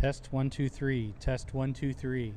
Test 1 2 3. Test 1 2 3.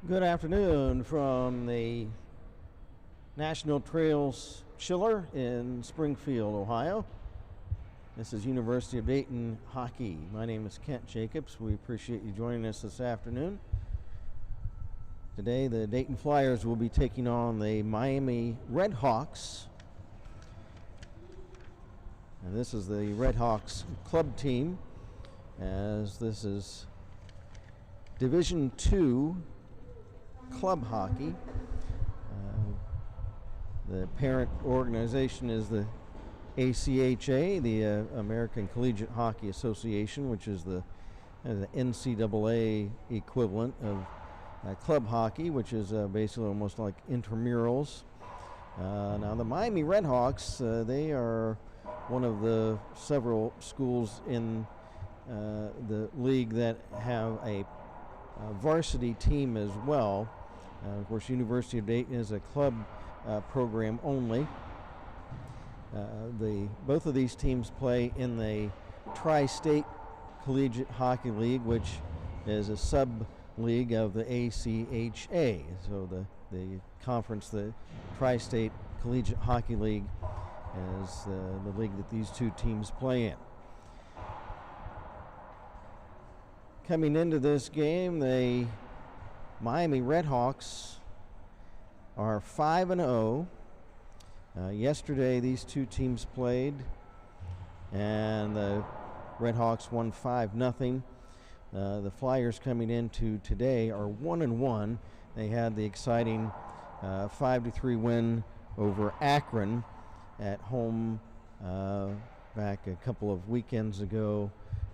Good afternoon from the National Trails Chiller in Springfield, Ohio. This is University of Dayton Hockey. My name is Kent Jacobs. We appreciate you joining us this afternoon. Today the Dayton Flyers will be taking on the Miami Redhawks. And this is the Redhawks club team, as this is Division II club hockey. The parent organization is the ACHA, the American Collegiate Hockey Association, which is the NCAA equivalent of club hockey, which is basically almost like intramurals. Now the Miami Redhawks, they are one of the several schools in the league that have a varsity team as well. Of course, University of Dayton is a club program only. Both of these teams play in the Tri-State Collegiate Hockey League, which is a sub-league of the ACHA. So the conference, the Tri-State Collegiate Hockey League, is the league that these two teams play in. Coming into this game, the Miami Redhawks are 5-0. Yesterday, these two teams played, and the Redhawks won 5-0. The Flyers coming into today are 1-1. They had the exciting 5-3 win over Akron at home back a couple of weekends ago,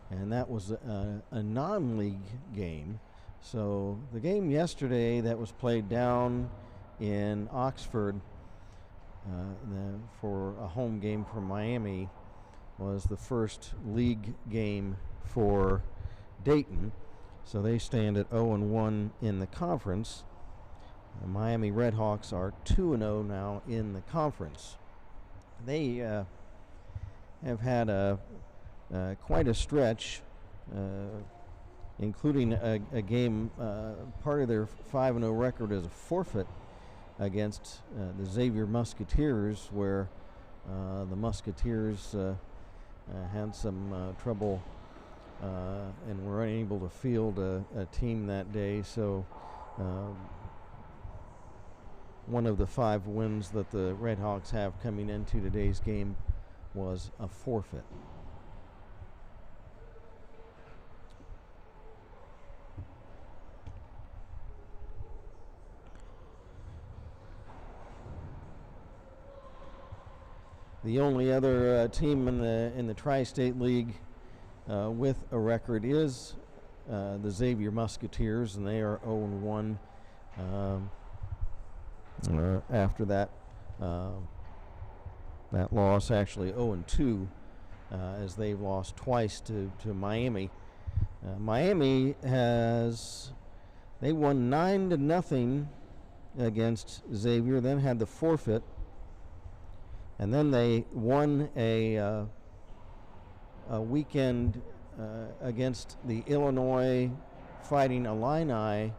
and that was a non-league game. So the game yesterday that was played down in Oxford for a home game for Miami was the first league game for Dayton. So they stand at 0-1 in the conference. The Miami Redhawks are 2-0 now in the conference. They have had quite a stretch, including a game. Part of their 5-0 record is a forfeit against the Xavier Musketeers, where the Musketeers had some trouble and were unable to field a team that day. So one of the 5 wins that the Redhawks have coming into today's game was a forfeit. The only other team in the Tri-State League with a record is the Xavier Musketeers, and they are 0-1 after that loss. Actually 0-2 as they've lost twice to Miami. Miami they won 9-0 against Xavier, then had the forfeit. And then they won a weekend against the Illinois Fighting Illini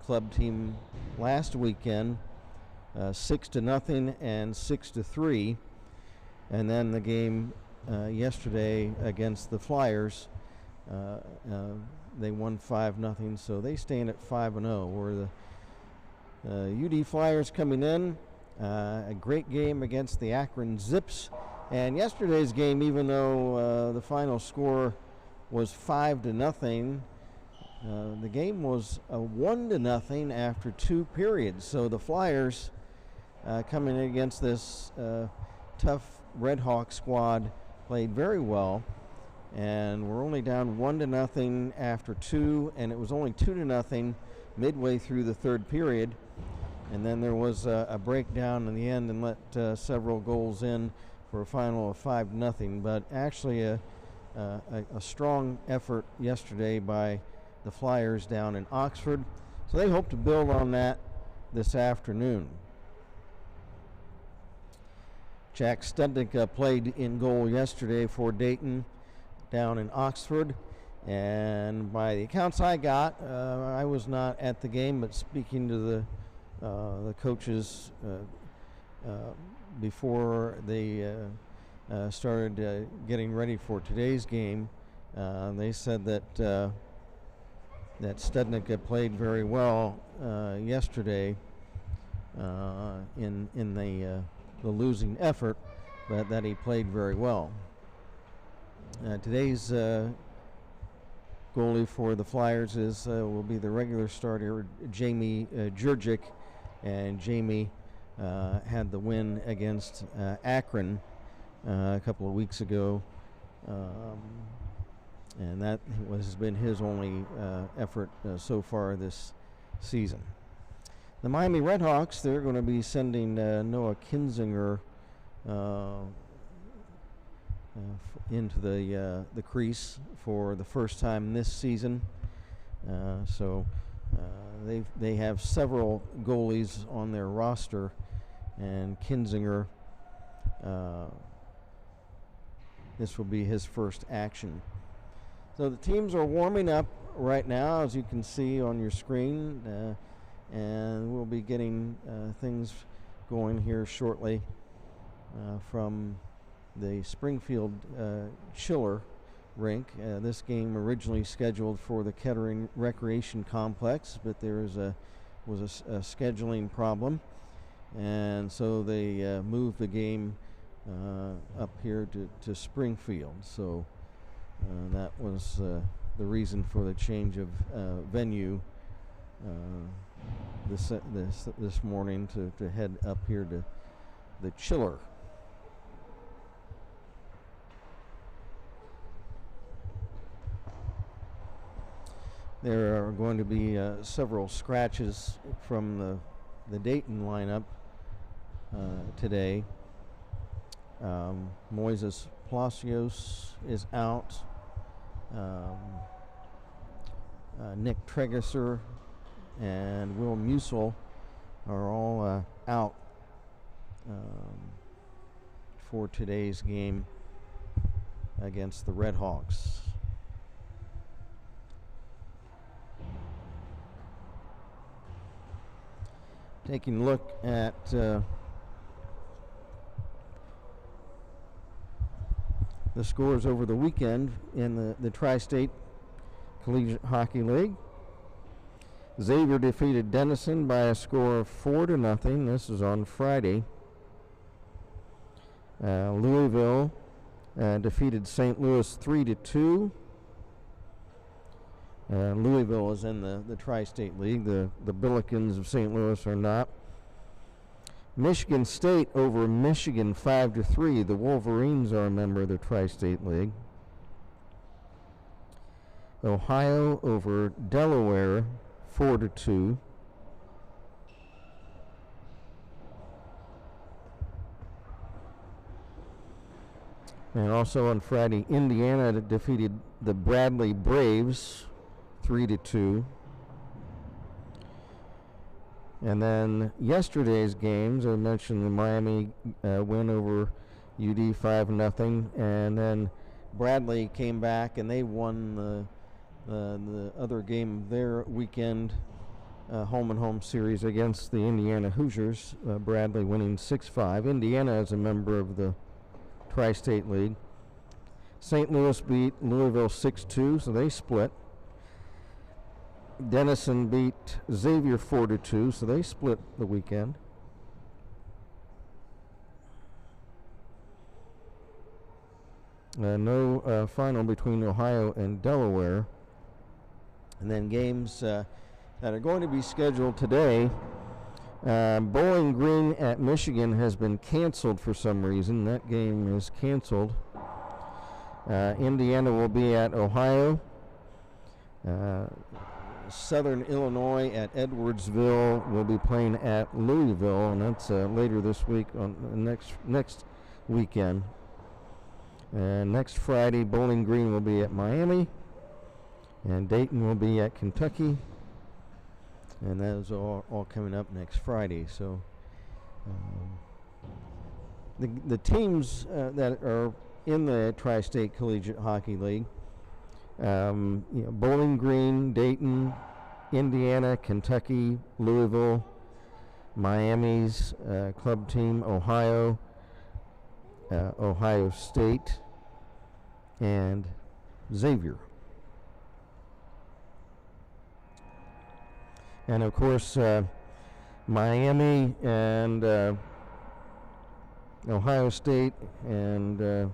club team last weekend, 6-0 and 6-3. And then the game yesterday against the Flyers, they won 5-0. So they stand at 5-0. Where the UD Flyers coming in. A great game against the Akron Zips. And yesterday's game, even though the final score was 5-0, the game was 1-0 after 2 periods. So the Flyers coming in against this tough Redhawk squad played very well. And we're only down 1-0 after 2, and it was only 2-0 midway through the 3rd period. And then there was a breakdown in the end and let several goals in for a final of 5-0. But actually a strong effort yesterday by the Flyers down in Oxford. So they hope to build on that this afternoon. Jack Studnick played in goal yesterday for Dayton down in Oxford. And by the accounts I got, I was not at the game, but speaking to the coaches before they started getting ready for today's game, they said that Studnicka played very well yesterday in the losing effort, but that he played very well. Today's goalie for the Flyers will be the regular starter Jamie Jurgic, and Jamie had the win against Akron a couple of weeks ago. And that has been his only effort so far this season. The Miami Redhawks, they're going to be sending Noah Kinzinger into the crease for the first time this season. So they have several goalies on their roster, and Kinzinger, this will be his first action. So the teams are warming up right now, as you can see on your screen, and we'll be getting things going here shortly from the Springfield Chiller rink. This game originally scheduled for the Kettering Recreation Complex, but there was a scheduling problem, and so they moved the game up here to Springfield. So that was the reason for the change of venue this morning to head up here to the Chiller. There are going to be several scratches from the Dayton lineup today. Moises Palacios is out. Nick Tregesser and Will Musil are all out for today's game against the Redhawks. Taking a look at the scores over the weekend in the Tri-State Collegiate Hockey League. Xavier defeated Denison by a score of 4-0. This is on Friday. Louisville defeated St. Louis 3-2. Louisville is in the Tri-State League. The Billikens of St. Louis are not. Michigan State over Michigan 5-3. The Wolverines are a member of the Tri-State League. Ohio over Delaware 4-2. And also on Friday, Indiana defeated the Bradley Braves 3-2. And then yesterday's games, I mentioned the Miami win over UD 5-0, and then Bradley came back and they won the other game of their weekend home and home series against the Indiana Hoosiers. Bradley winning 6-5. Indiana is a member of the Tri-State League. St. Louis beat Louisville 6-2, so they split. Denison beat Xavier 4-2, so they split the weekend. No final between Ohio and Delaware. And then games that are going to be scheduled today. Bowling Green at Michigan has been canceled for some reason. That game is canceled. Indiana will be at Ohio. Southern Illinois at Edwardsville will be playing at Louisville, and that's later this week on next weekend. And next Friday, Bowling Green will be at Miami, and Dayton will be at Kentucky, and those are all coming up next Friday. So the teams that are in the Tri-State Collegiate Hockey League, Bowling Green, Dayton, Indiana, Kentucky, Louisville, Miami's club team, Ohio, Ohio State, and Xavier. And of course, Miami and Ohio State and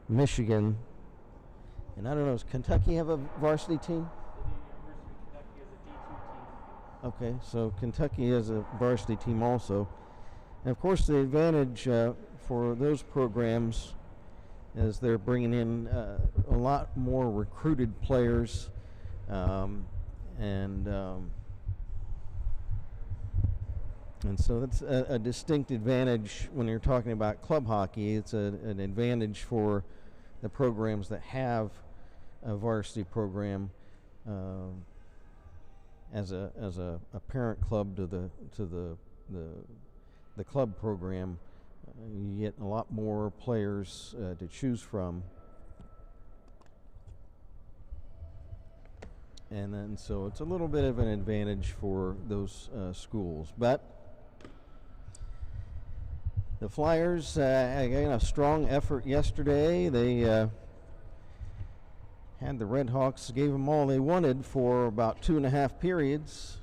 Michigan. And I don't know, does Kentucky have a varsity team? Okay, so Kentucky has a varsity team also. And of course, the advantage for those programs is they're bringing in a lot more recruited players, and so that's a distinct advantage when you're talking about club hockey. It's an advantage for the programs that have a varsity program as a parent club to the club program. You get a lot more players to choose from, and then so it's a little bit of an advantage for those schools. But the Flyers, again, a strong effort yesterday. They had the Redhawks, gave them all they wanted for about 2.5 periods.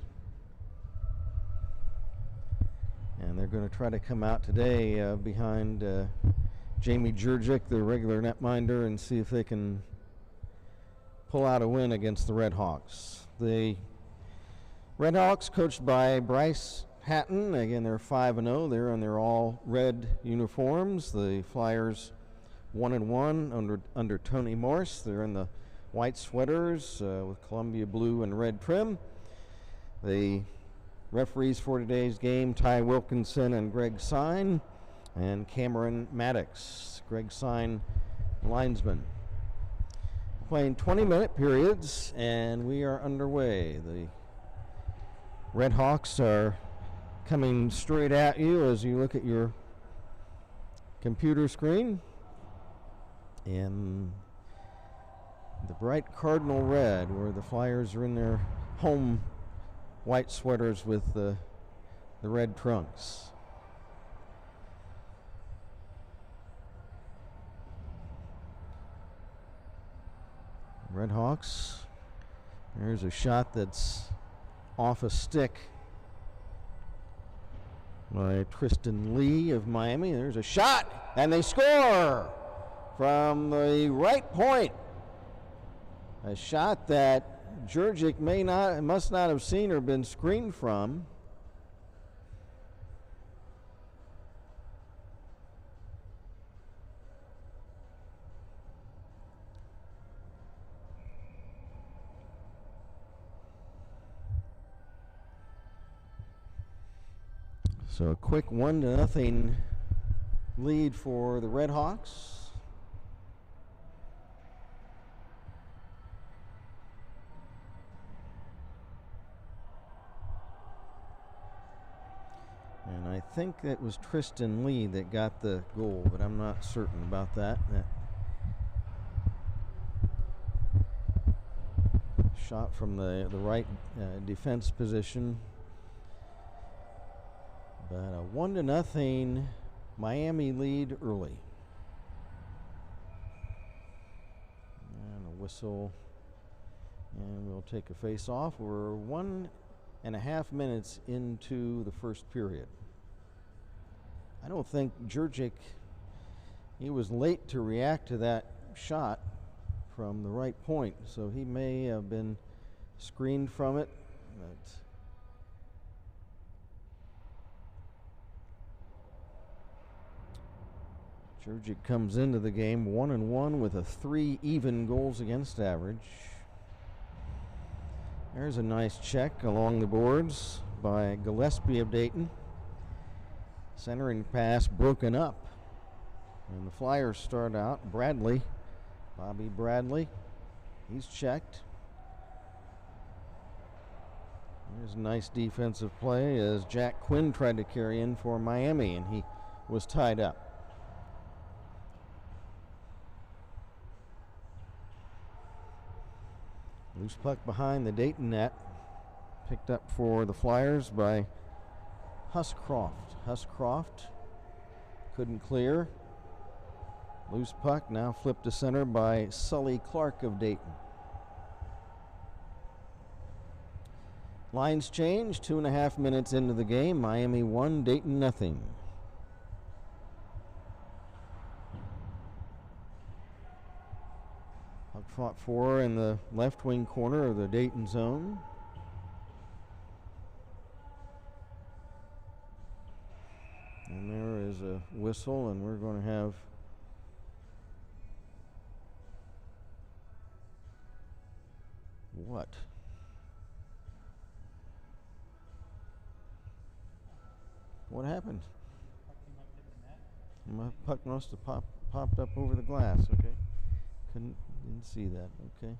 And they're going to try to come out today behind Jamie Jurczyk, the regular netminder, and see if they can pull out a win against the Redhawks. The Redhawks, coached by Bryce Hatton, again, they're 5-0. They're in their all red uniforms. The Flyers 1-1 under Tony Morse. They're in the white sweaters with Columbia blue and red trim. The referees for today's game, Ty Wilkinson and Greg Sine, and Cameron Maddox, Greg Sine, linesman. Playing 20-minute periods, and we are underway. The Redhawks are coming straight at you as you look at your computer screen. In the bright cardinal red, where the Flyers are in their home white sweaters with the red trunks. Redhawks, there's a shot that's off a stick by Tristan Lee of Miami. There's a shot, and they score from the right point. A shot that Jurczyk must not have seen or been screened from. So a quick 1-0 lead for the Redhawks. And I think it was Tristan Lee that got the goal, but I'm not certain about that. That shot from the right defense position. But a 1-0 Miami lead early. And a whistle. And we'll take a face off. We're 1.5 minutes into the first period. I don't think Jurczyk, he was late to react to that shot from the right point, so he may have been screened from it. But Jurczyk comes into the game 1-1 with a 3 even goals against average. There's a nice check along the boards by Gillespie of Dayton. Centering pass broken up. And the Flyers start out. Bradley, Bobby Bradley, he's checked. There's a nice defensive play as Jack Quinn tried to carry in for Miami, and he was tied up. Loose puck behind the Dayton net. Picked up for the Flyers by Huscroft. Huscroft couldn't clear. Loose puck now flipped to center by Sully Clark of Dayton. Lines change, 2.5 minutes into the game. Miami 1, Dayton nothing. Puck fought for in the left wing corner of the Dayton zone. And there is a whistle, and we're going to have what? What happened? My puck must have popped up over the glass. Okay, didn't see that. Okay.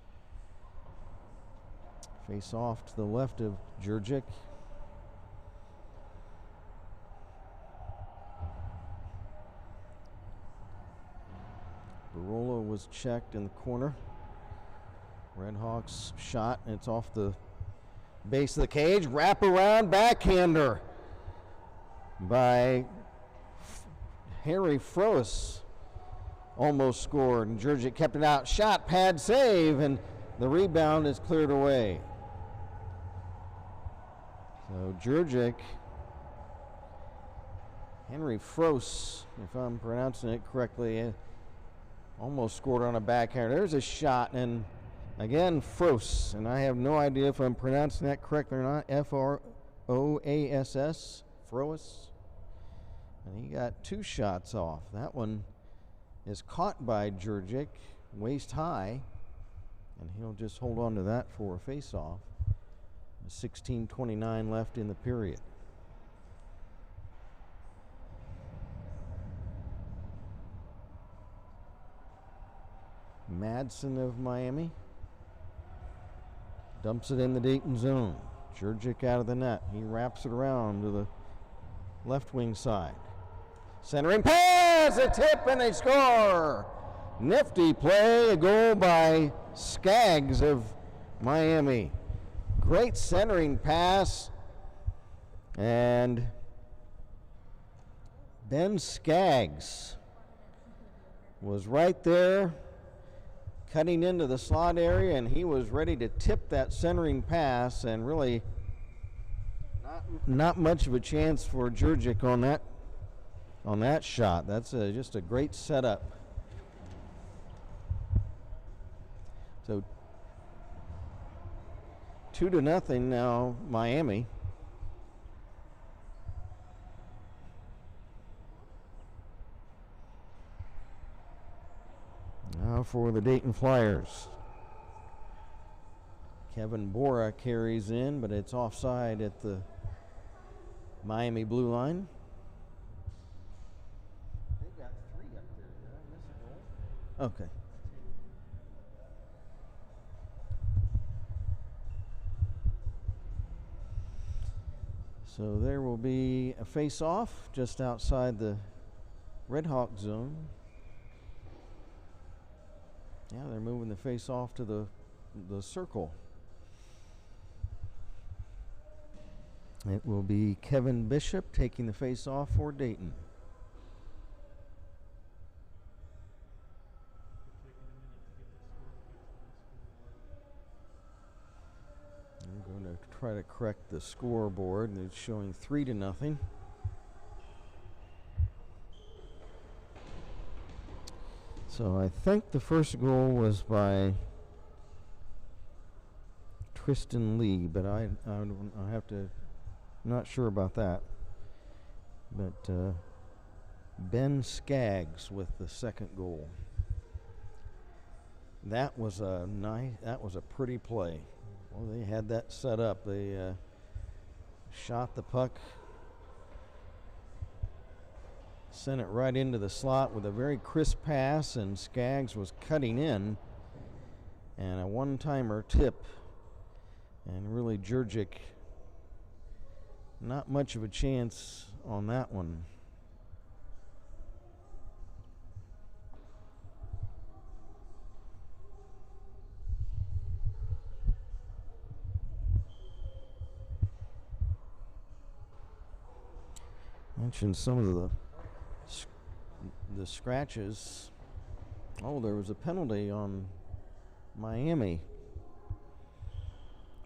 Face off to the left of Jurgic. Barola was checked in the corner. Redhawks shot, and it's off the base of the cage. Wrap around backhander by Harry Froese. Almost scored, and Jurgic kept it out. Shot, pad, save, and the rebound is cleared away. So Jurgic, Henry Froese, if I'm pronouncing it correctly, almost scored on a backhand. There's a shot, and again, Froese, and I have no idea if I'm pronouncing that correctly or not. F-R-O-A-S-S, Froese. And he got 2 shots off. That one is caught by Jurgic, waist high, and he'll just hold on to that for a face-off. 16:29 left in the period. Madsen of Miami dumps it in the Dayton zone. Jurgic out of the net. He wraps it around to the left wing side. Centering pass, a tip, and they score. Nifty play, a goal by Skaggs of Miami. Great centering pass, and Ben Skaggs was right there cutting into the slot area, and he was ready to tip that centering pass, and really not much of a chance for Jurgic on that shot. That's just a great setup. So 2-0 now, Miami. Now for the Dayton Flyers. Kevin Bora carries in, but it's offside at the Miami blue line. They've got 3 up there. Did I miss a goal? Okay. So there will be a face-off just outside the Redhawk zone. Yeah, they're moving the face-off to the circle. It will be Kevin Bishop taking the face-off for Dayton. I'm going to try to correct the scoreboard. It's showing 3-0. So I think the first goal was by Tristan Lee, but I have to, not sure about that. But Ben Skaggs with the second goal. That was a pretty play. Well, they had that set up. They shot the puck, sent it right into the slot with a very crisp pass, and Skaggs was cutting in, and a one-timer tip. And really, Jurgic, not much of a chance on that one. Mentioned some of the scratches. Oh, there was a penalty on Miami.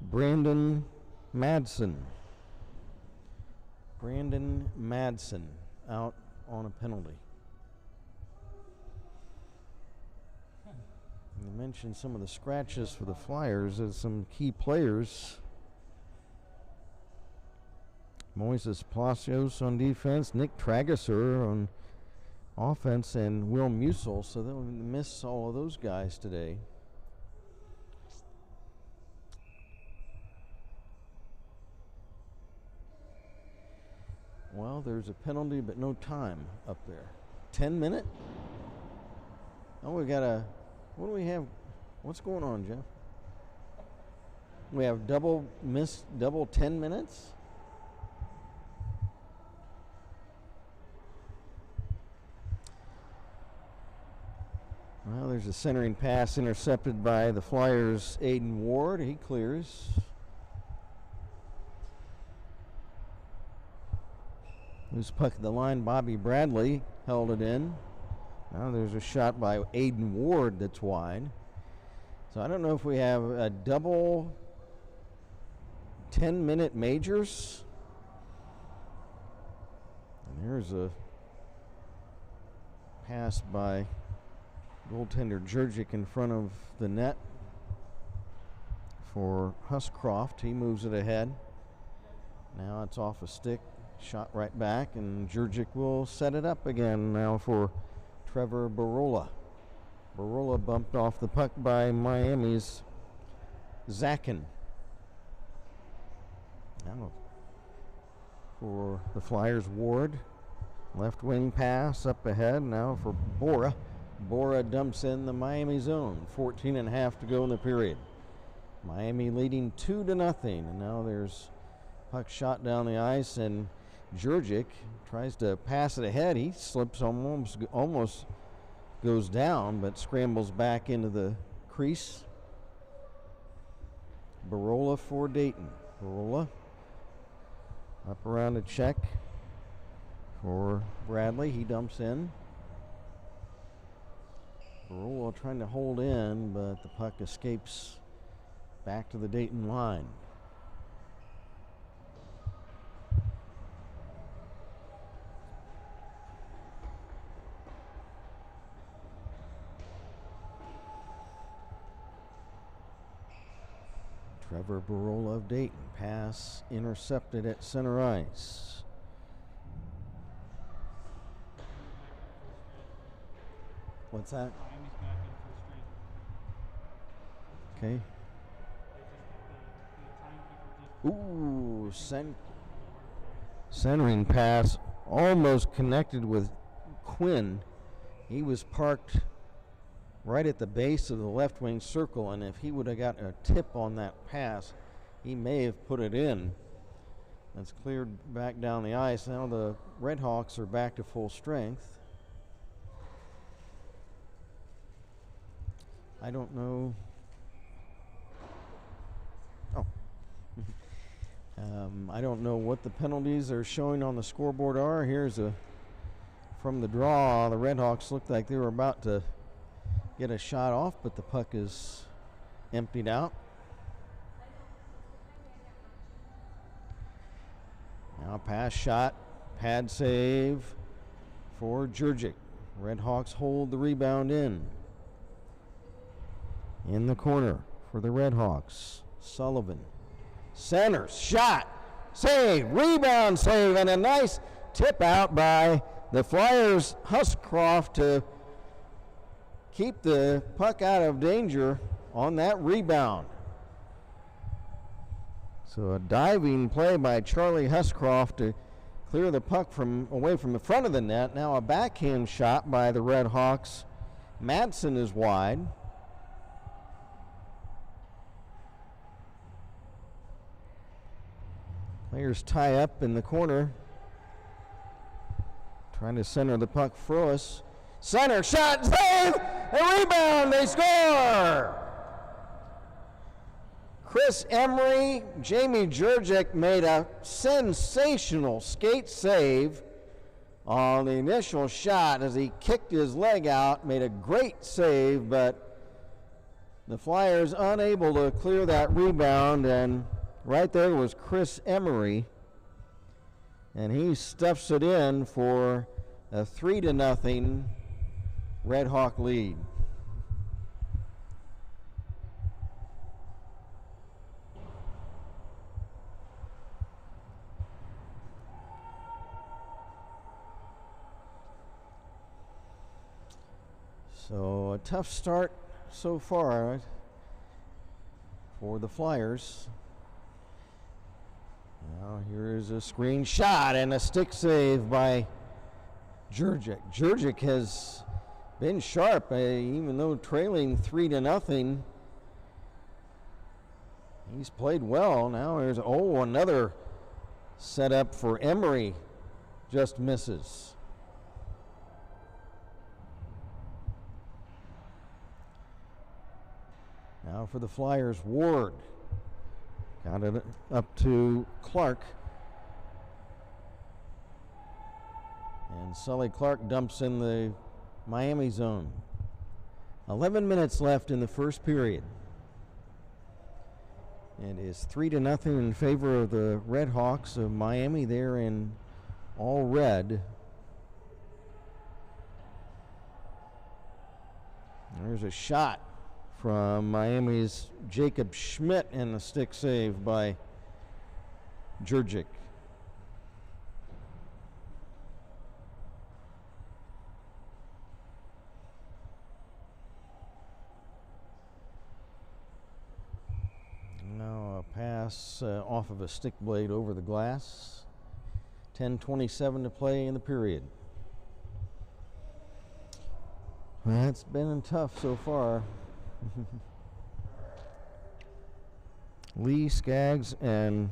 Brandon Madsen out on a penalty. You mentioned some of the scratches for the Flyers as some key players. Moises Palacios on defense, Nick Trageser on offense, and Will Musil. So they'll miss all of those guys today. Well, there's a penalty, but no time up there. 10-minute? Oh, we got a. What do we have? What's going on, Jeff? We have double 10 minutes? Well, there's a centering pass intercepted by the Flyers' Aiden Ward. He clears. Loose puck at the line. Bobby Bradley held it in. Now there's a shot by Aiden Ward that's wide. So I don't know if we have a double 10-minute majors. And there's a pass by goaltender Jurgic in front of the net for Huscroft. He moves it ahead. Now it's off a stick. Shot right back, and Jurgic will set it up again now for Trevor Barola. Barola bumped off the puck by Miami's Zakin. Now for the Flyers, Ward. Left wing pass up ahead now for Bora. Bora dumps in the Miami zone. 14.5 to go in the period. Miami leading 2-0, and now there's puck shot down the ice, and Jurgic tries to pass it ahead. He slips, almost goes down, but scrambles back into the crease. Barola for Dayton. Barola up around a check for Bradley. He dumps in. Barola trying to hold in, but the puck escapes back to the Dayton line. Trevor Barola of Dayton. Pass intercepted at center ice. What's that? Okay. Ooh, centering pass almost connected with Quinn. He was parked right at the base of the left wing circle, and if he would have got a tip on that pass, he may have put it in. That's cleared back down the ice. Now the Redhawks are back to full strength. I don't know. I don't know what the penalties are showing on the scoreboard are. Here's from the draw. The Redhawks looked like they were about to get a shot off, but the puck is emptied out. Now pass shot, pad save for Jurgic. Redhawks hold the rebound in the corner for the Redhawks. Sullivan centers, shot, save, rebound save, and a nice tip out by the Flyers' Huscroft to keep the puck out of danger on that rebound. So a diving play by Charlie Huscroft to clear the puck away from the front of the net. Now a backhand shot by the Redhawks. Madsen is wide. Players tie up in the corner. Trying to center the puck. Frois. Center shot, save, and rebound, they score! Chris Emery, Jamie Jurgic made a sensational skate save on the initial shot as he kicked his leg out, made a great save, but the Flyers unable to clear that rebound, and right there was Chris Emery, and he stuffs it in for a 3-0 Red Hawk lead. So a tough start so far for the Flyers. Now here's a screen shot and a stick save by Jurgic. Jurgic has been sharp, even though trailing 3-0. He's played well. Now there's another setup for Emery, just misses. Now for the Flyers, Ward. Got it up to Clark. And Sully Clark dumps in the Miami zone. 11 minutes left in the first period. It is 3-0 in favor of the Red Hawks of Miami. They're in all red. There's a shot from Miami's Jacob Schmidt and a stick save by Jurgic. Now a pass off of a stick blade over the glass. 10:27 to play in the period. That's been tough so far. Lee, Skaggs, and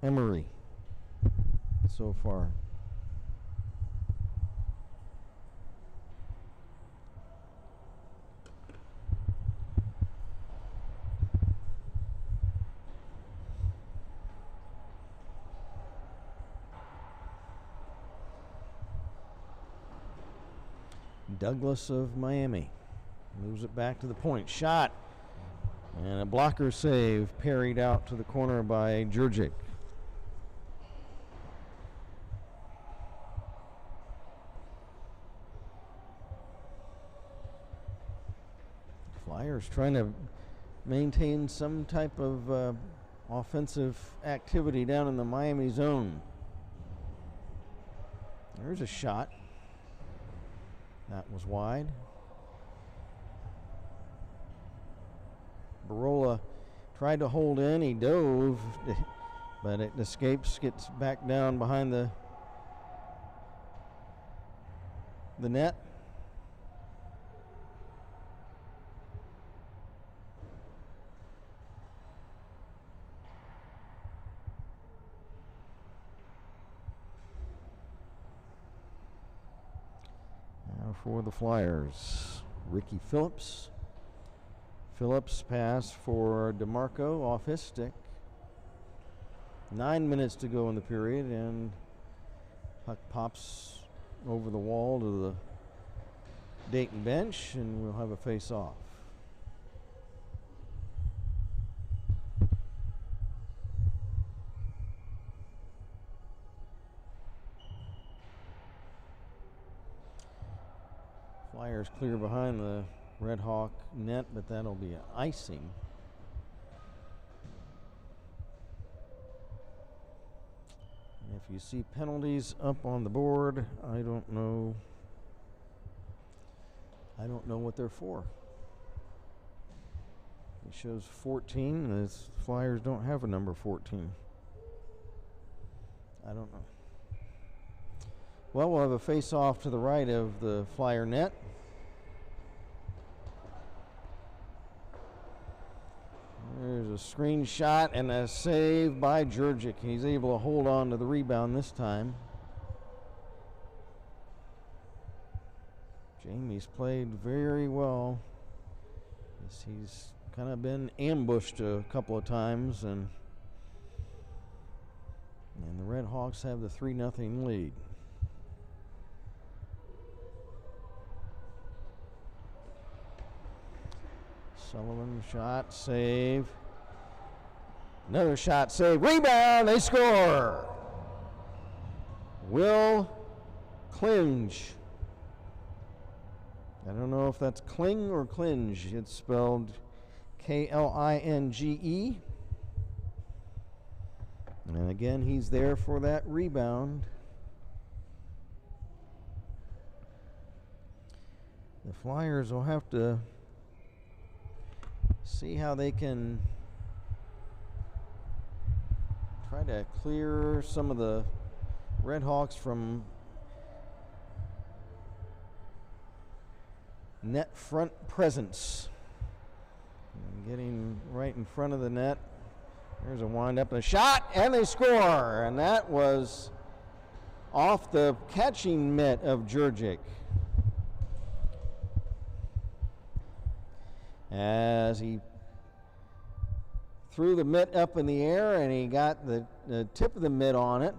Emery so far. Douglas of Miami moves it back to the point. Shot. And a blocker save parried out to the corner by Jurgic. Flyers trying to maintain some type of offensive activity down in the Miami zone. There's a shot. That was wide. Barola tried to hold in. He dove, but it escapes, gets back down behind the net. Now for the Flyers, Ricky Phillips. Phillips pass for DeMarco off his stick. 9 minutes to go in the period, and puck pops over the wall to the Dayton bench, and we'll have a face-off. Flyers clear behind the Red Hawk net, but that'll be an icing. And if you see penalties up on the board, I don't know what they're for. It shows 14, and the Flyers don't have a number 14. I don't know. Well, we'll have a face-off to the right of the Flyer net. There's a screen shot and a save by Jurgic. He's able to hold on to the rebound this time. Jamie's played very well. He's kind of been ambushed a couple of times, and the Red Hawks have the 3-0 lead. Sullivan, shot, save. Another shot, save, rebound, they score. Will Klinge. I don't know if that's Kling or Klinge. It's spelled Klinge. And again, he's there for that rebound. The Flyers will have to see how they can try to clear some of the Redhawks from net front presence. And getting right in front of the net. There's a wind-up and a shot, and they score. And that was off the catching mitt of Jurgic. As he threw the mitt up in the air, and he got the tip of the mitt on it,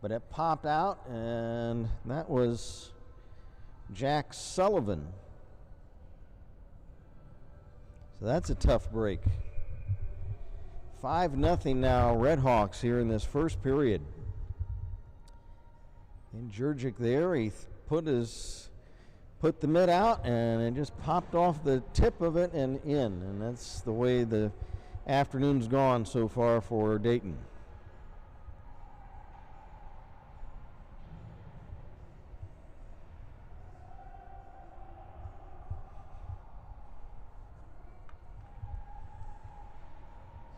but it popped out, and that was Jack Sullivan. So that's a tough break. 5-0 now, Redhawks here in this first period. And Jurgic there, he put the mitt out, and it just popped off the tip of it and in. And that's the way the afternoon's gone so far for Dayton.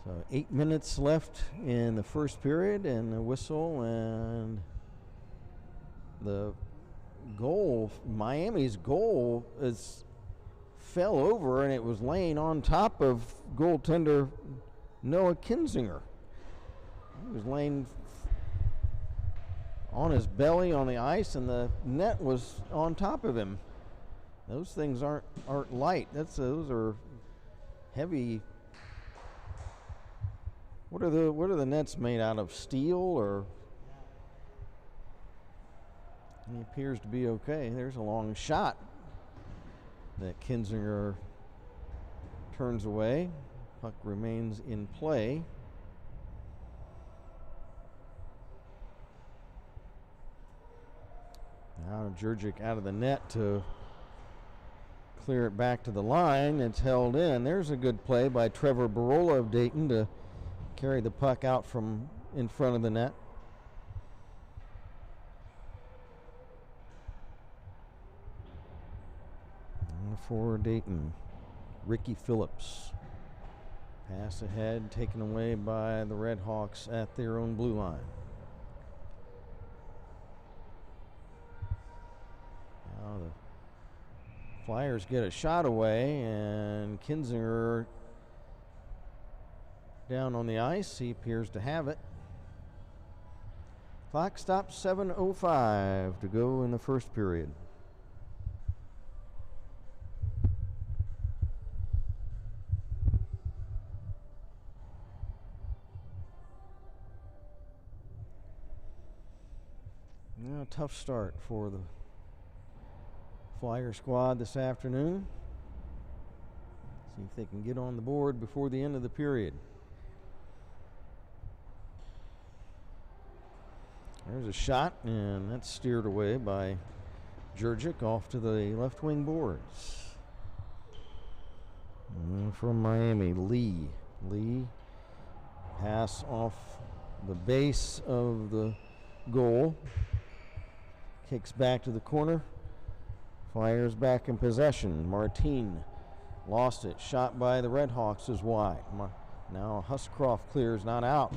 So 8 minutes left in the first period, and the whistle, and the goal, Miami's goal, fell over, and it was laying on top of goaltender Noah Kinzinger. He was laying on his belly on the ice, and the net was on top of him. Those things aren't light. Those are heavy. What are the nets made out of? Steel, or? He appears to be okay. There's a long shot that Kinzinger turns away. Puck remains in play. Now Jurgic out of the net to clear it back to the line. It's held in. There's a good play by Trevor Barola of Dayton to carry the puck out from in front of the net. And for Dayton, Ricky Phillips. Pass ahead, taken away by the Redhawks at their own blue line. Now the Flyers get a shot away, and Kinzinger down on the ice. He appears to have it. Clock stops, 7:05 to go in the first period. A tough start for the Flyer squad this afternoon. See if they can get on the board before the end of the period. There's a shot, and that's steered away by Jurgic off to the left wing boards. And from Miami, Lee. Lee, pass off the base of the goal. Kicks back to the corner. Flyers back in possession. Martin lost it. Shot by the Redhawks is wide. Now Huscroft clears, not out.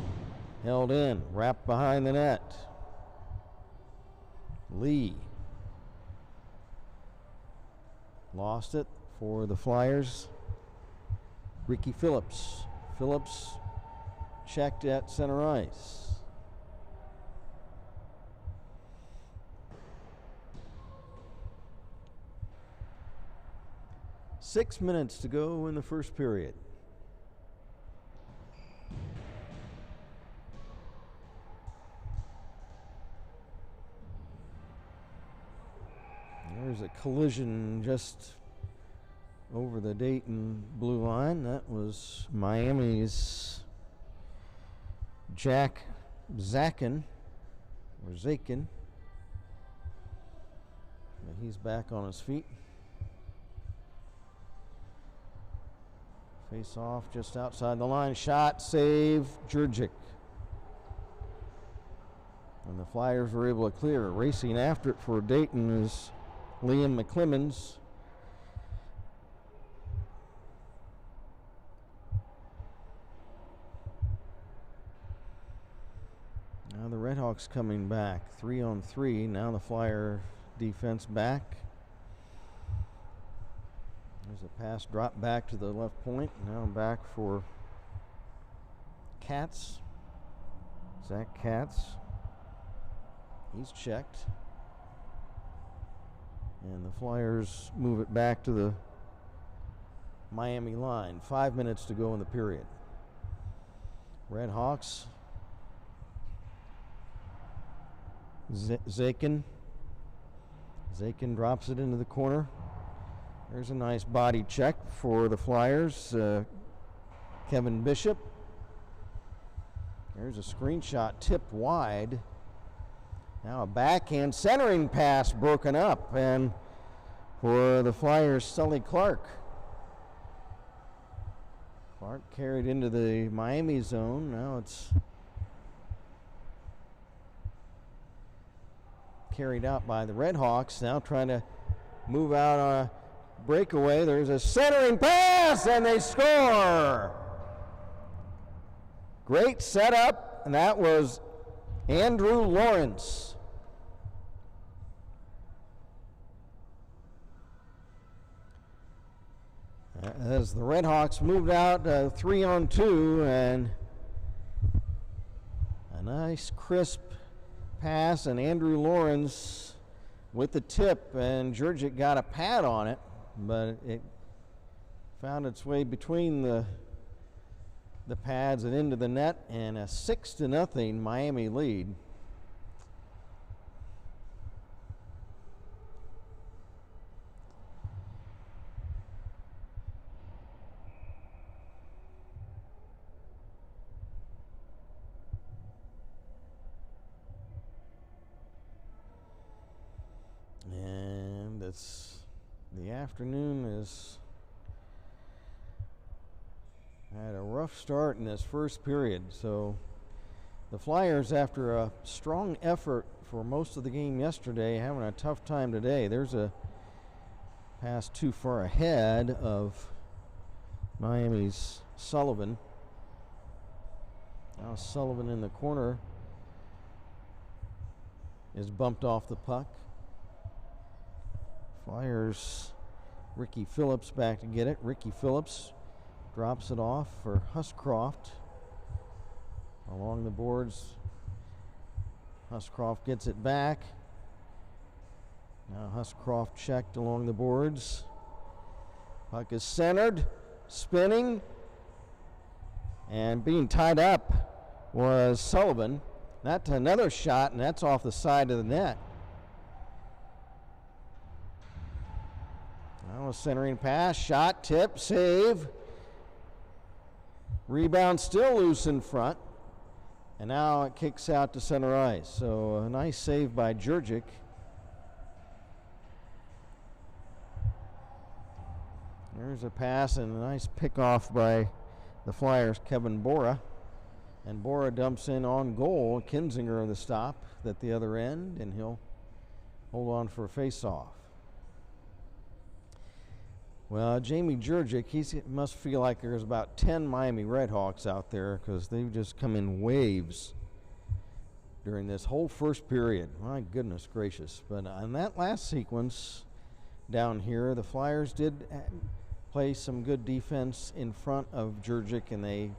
Held in, wrapped behind the net. Lee lost it for the Flyers. Ricky Phillips. Phillips checked at center ice. Six minutes to go in the first period. There's a collision just over the Dayton blue line. That was Miami's Jack Zakin, or Zakin. He's back on his feet. Face off just outside the line. Shot, save, Jurgic. And the Flyers were able to clear. Racing after it for Dayton is Liam McClemens. Now the Redhawks coming back. 3-on-3. Now the Flyer defense back. There's a pass drop back to the left point. Now back for Katz. Zach Katz. He's checked. And the Flyers move it back to the Miami line. 5 minutes to go in the period. Redhawks. Zakin. Zakin drops it into the corner. There's a nice body check for the Flyers. Kevin Bishop. There's a screenshot tipped wide. Now a backhand centering pass broken up, and for the Flyers, Sully Clark. Clark carried into the Miami zone. Now it's carried out by the Redhawks. Now trying to move out on a breakaway. There's a centering pass, and they score. Great setup, and that was Andrew Lawrence. As the Redhawks moved out 3-on-2, and a nice crisp pass, and Andrew Lawrence with the tip, and Jurgic got a pad on it, but it found its way between the pads and into the net, and a 6-0 Miami lead. And the afternoon is had a rough start in this first period. So the Flyers, after a strong effort for most of the game yesterday, having a tough time today. There's a pass too far ahead of Miami's Sullivan. Now Sullivan in the corner is bumped off the puck. Flyers, Ricky Phillips back to get it. Ricky Phillips drops it off for Huscroft. Along the boards, Huscroft gets it back. Now Huscroft checked along the boards. Puck is centered, spinning, and being tied up was Sullivan. That's another shot, and that's off the side of the net. Now a centering pass, shot, tip, save. Rebound still loose in front. And now it kicks out to center ice. So a nice save by Jurgic. There's a pass and a nice pickoff by the Flyers' Kevin Bora. And Bora dumps in on goal. Kinzinger the stop at the other end, and he'll hold on for a face-off. Well, Jamie Jurgic, he must feel like there's about 10 Miami Redhawks out there, because they've just come in waves during this whole first period. My goodness gracious. But on that last sequence down here, the Flyers did play some good defense in front of Jurgic, and they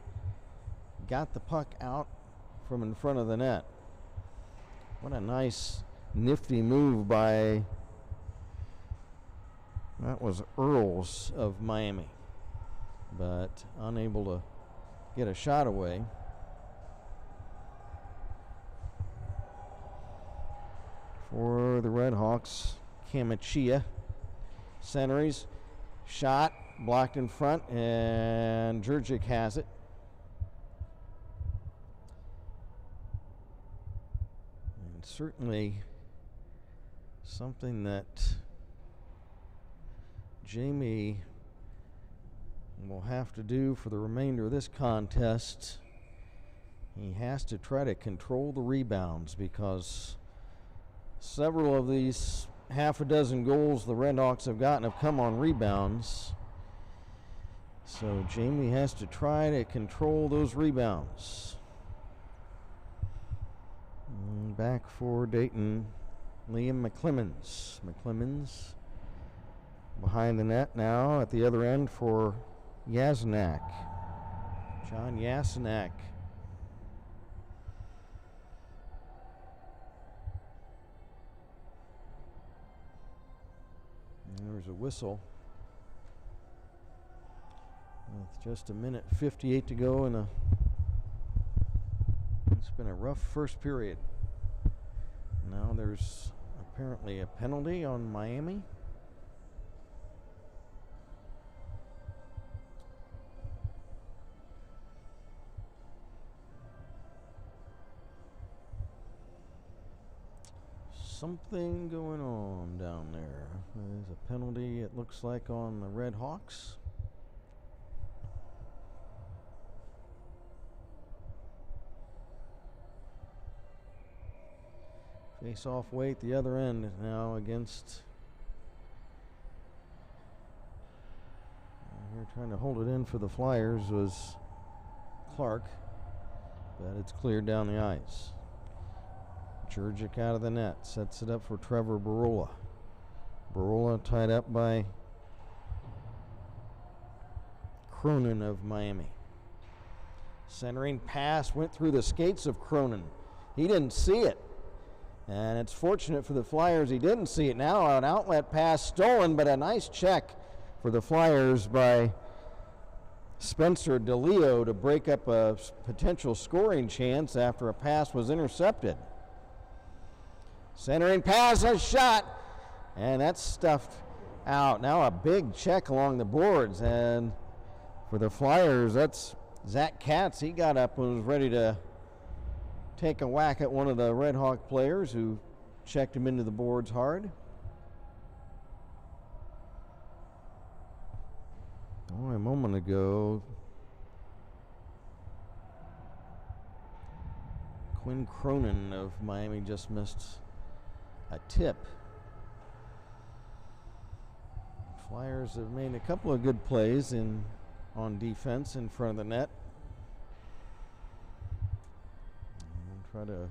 got the puck out from in front of the net. What a nice, nifty move by... That was Earls of Miami, but unable to get a shot away. For the Redhawks, Kamachia centers, Shot blocked in front, and Jurgic has it. And certainly something that Jamie will have to do for the remainder of this contest. He has to try to control the rebounds, because several of these half a dozen goals the Redhawks have gotten have come on rebounds. So Jamie has to try to control those rebounds. And back for Dayton, Liam McClemens. McClemens behind the net now at the other end for Yasenak. John Yasenak. And there's a whistle. With just a minute 58 to go, and it's been a rough first period. Now there's apparently a penalty on Miami. Something going on down there. There's a penalty, it looks like, on the Redhawks. Face-off way at the other end now against. Here trying to hold it in for the Flyers was Clark, but it's cleared down the ice. Jurgic out of the net, sets it up for Trevor Barola. Barola tied up by Cronin of Miami. Centering pass went through the skates of Cronin. He didn't see it. And it's fortunate for the Flyers he didn't see it. Now an outlet pass stolen, but a nice check for the Flyers by Spencer DeLeo to break up a potential scoring chance after a pass was intercepted. Centering pass, a shot, and that's stuffed out. Now a big check along the boards, and for the Flyers, that's Zach Katz. He got up and was ready to take a whack at one of the Red Hawk players who checked him into the boards hard. Oh, a moment ago, Quinn Cronin of Miami just missed a tip. Flyers have made a couple of good plays on defense in front of the net. Try to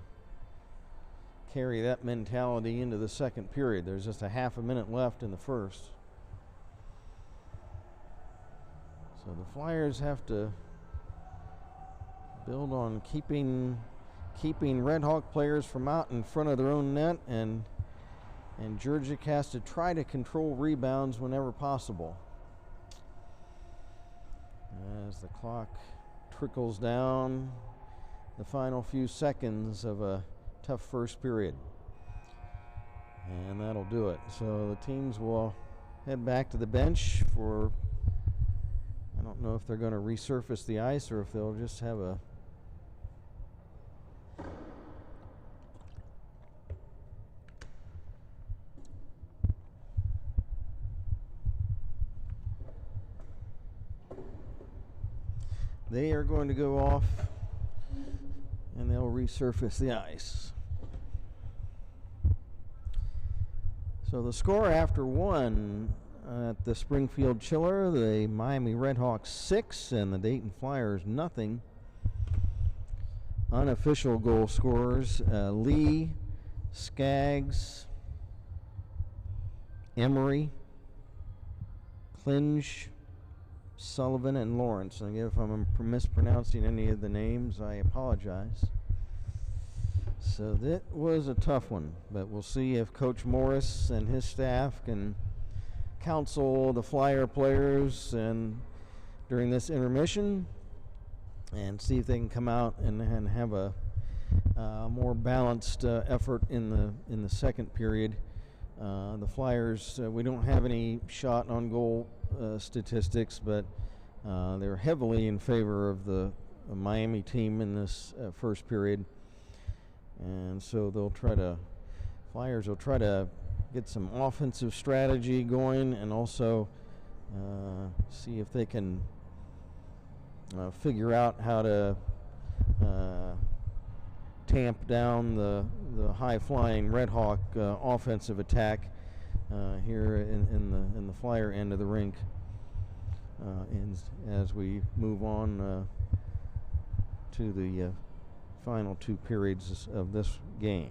carry that mentality into the second period. There's just a half a minute left in the first. So the Flyers have to build on keeping Red Hawk players from out in front of their own net, and Jurgic has to try to control rebounds whenever possible. As the clock trickles down, the final few seconds of a tough first period. And that'll do it. So the teams will head back to the bench for, I don't know if they're going to resurface the ice or if they'll just have a they are going to go off and they'll resurface the ice. So the score after one at the Springfield Chiller, the Miami Redhawks 6 and the Dayton Flyers nothing. Unofficial goal scorers, Lee, Skaggs, Emery, Klinge, Sullivan, and Lawrence. And again, if I'm mispronouncing any of the names, I apologize. So that was a tough one, but we'll see if Coach Morris and his staff can counsel the Flyer players and during this intermission and see if they can come out and have a more balanced effort in the second period. The Flyers, we don't have any shot on goal statistics, but they're heavily in favor of the Miami team in this first period. And so Flyers will try to get some offensive strategy going, and also see if they can figure out how to tamp down the high-flying Redhawk offensive attack here in the Flyer end of the rink. And as we move on to the final two periods of this game.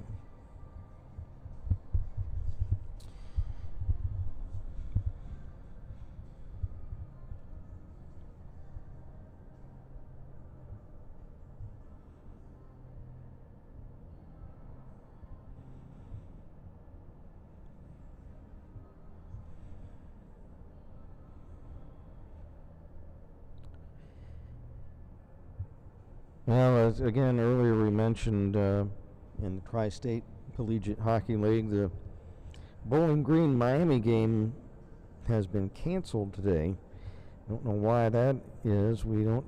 Well, again, earlier we mentioned in the Tri-State Collegiate Hockey League, the Bowling Green Miami game has been canceled today. Don't know why that is. We don't.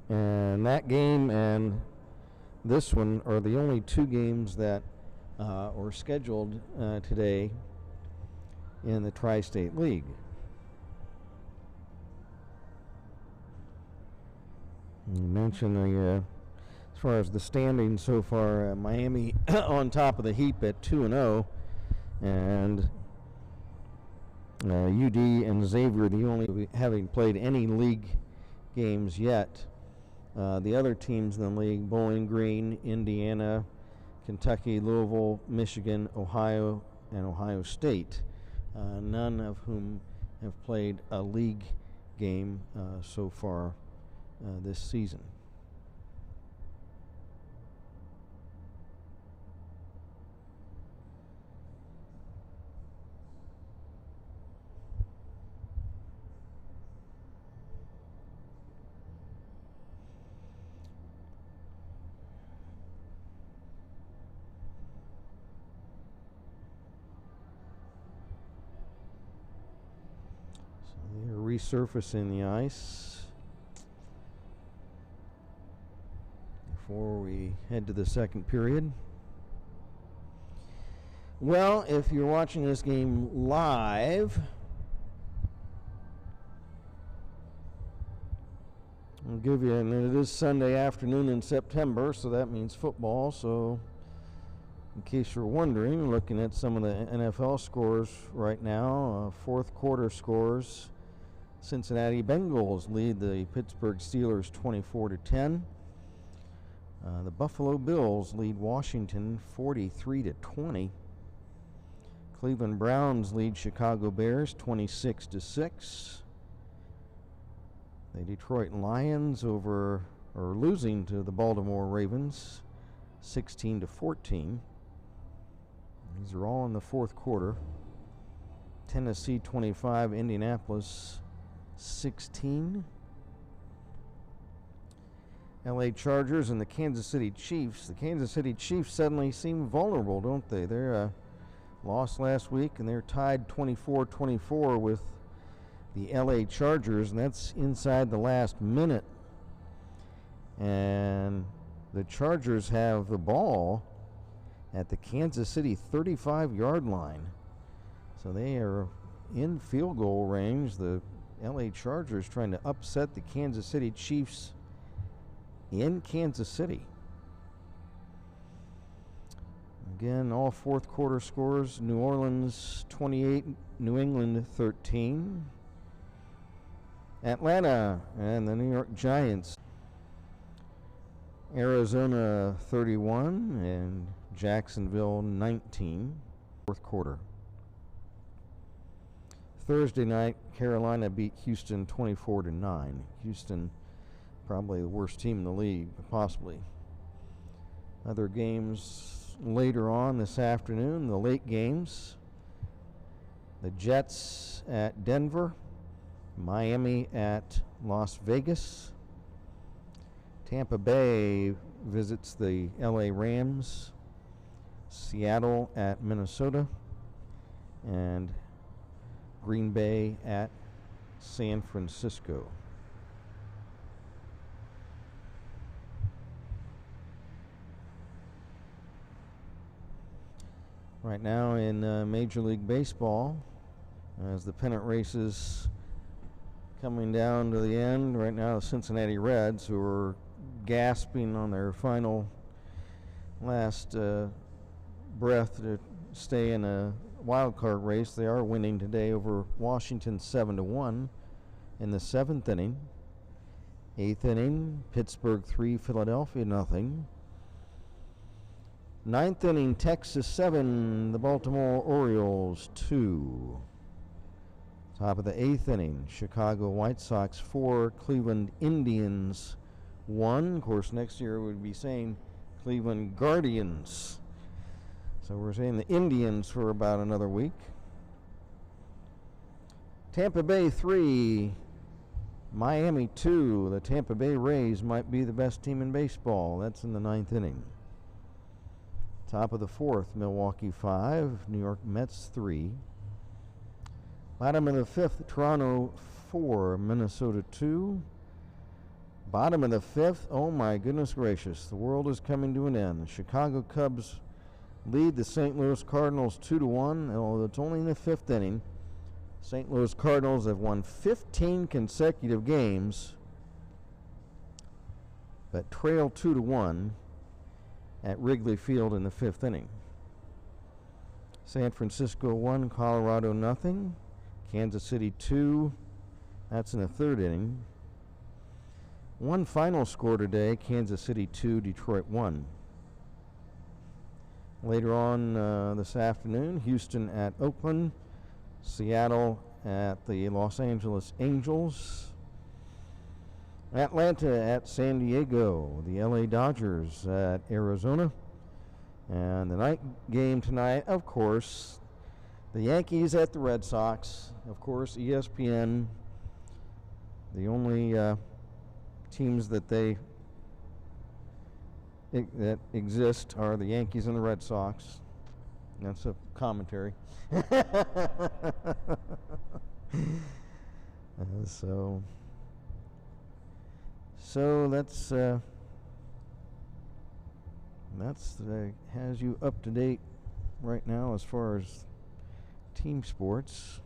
And that game and this one are the only two games that were scheduled today in the Tri-State League. You mentioned as far as the standings so far, Miami on top of the heap at 2-0, and UD and Xavier the only having played any league games yet. The other teams in the league: Bowling Green, Indiana, Kentucky, Louisville, Michigan, Ohio, and Ohio State, none of whom have played a league game so far this season. So they're resurfacing the ice before we head to the second period. Well, if you're watching this game live, I'll give you, and it is Sunday afternoon in September, so that means football. So in case you're wondering, looking at some of the NFL scores right now, fourth quarter scores: Cincinnati Bengals lead the Pittsburgh Steelers 24-10. The Buffalo Bills lead Washington 43-20. Cleveland Browns lead Chicago Bears 26-6. The Detroit Lions losing to the Baltimore Ravens 16-14. These are all in the fourth quarter. Tennessee 25, Indianapolis 16. LA Chargers and the Kansas City Chiefs. The Kansas City Chiefs suddenly seem vulnerable, don't they? They're lost last week, and they're tied 24-24 with the LA Chargers, and that's inside the last minute. And the Chargers have the ball at the Kansas City 35-yard line. So they are in field goal range. The LA Chargers trying to upset the Kansas City Chiefs in Kansas City. Again, all fourth quarter scores: New Orleans 28, New England 13. Atlanta and the New York Giants, Arizona 31 and Jacksonville 19. Fourth quarter. Thursday night, Carolina beat Houston 24-9. Houston, probably the worst team in the league, possibly. Other games later on this afternoon, the late games: the Jets at Denver, Miami at Las Vegas, Tampa Bay visits the LA Rams, Seattle at Minnesota, and Green Bay at San Francisco. Right now in Major League Baseball, as the pennant races coming down to the end, right now the Cincinnati Reds, who are gasping on their final last breath to stay in a wild card race. They are winning today over Washington 7-1 in the 7th inning. 8th inning, Pittsburgh 3, Philadelphia nothing. 9th inning, Texas 7, the Baltimore Orioles 2. Top of the 8th inning, Chicago White Sox 4, Cleveland Indians 1. Of course, next year we'd be saying Cleveland Guardians. So we're saying the Indians for about another week. Tampa Bay 3, Miami 2. The Tampa Bay Rays might be the best team in baseball. That's in the 9th inning. Top of the 4th, Milwaukee 5, New York Mets 3. Bottom of the 5th, Toronto 4, Minnesota 2. Bottom of the 5th, oh my goodness gracious, the world is coming to an end. The Chicago Cubs lead the St. Louis Cardinals 2-1, although it's only in the 5th inning. St. Louis Cardinals have won 15 consecutive games, but trail 2-1 at Wrigley Field in the 5th inning. San Francisco 1, Colorado nothing. Kansas City 2, that's in the 3rd inning. One final score today, Kansas City 2, Detroit 1. Later on this afternoon, Houston at Oakland, Seattle at the Los Angeles Angels, Atlanta at San Diego, the LA Dodgers at Arizona, and the night game tonight, of course, the Yankees at the Red Sox. Of course, ESPN, the only teams that exist are the Yankees and the Red Sox. That's a commentary. So that's has you up to date right now as far as team sports.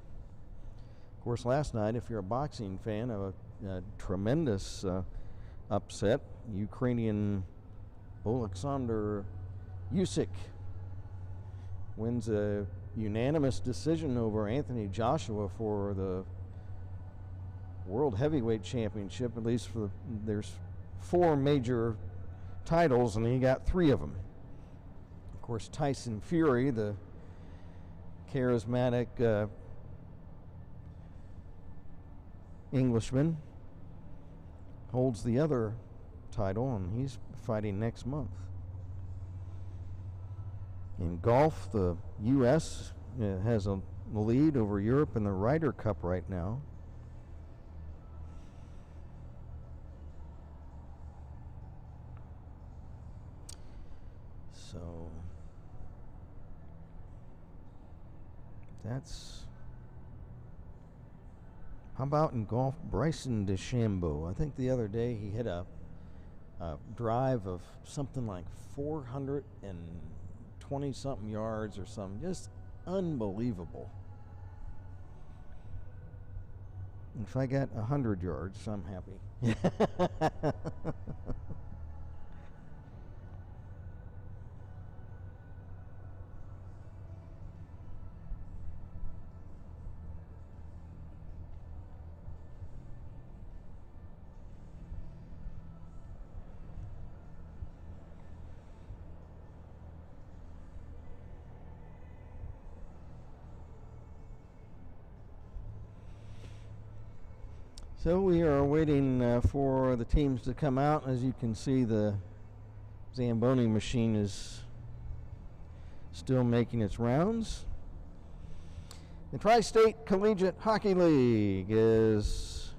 Of course, last night, if you're a boxing fan, of a tremendous upset. Ukrainian Oleksandr Usyk wins a unanimous decision over Anthony Joshua for the World Heavyweight Championship. At least there's 4 major titles, and he got 3 of them. Of course, Tyson Fury, the charismatic Englishman, holds the other title, and he's fighting next month. In golf, the U.S. has a lead over Europe in the Ryder Cup right now. So that's... How about in golf, Bryson DeChambeau? I think the other day he hit a drive of something like 420-something yards or something. Just unbelievable. If I got 100 yards, I'm happy. So we are waiting for the teams to come out. As you can see, the Zamboni machine is still making its rounds. The Tri-State Collegiate Hockey League is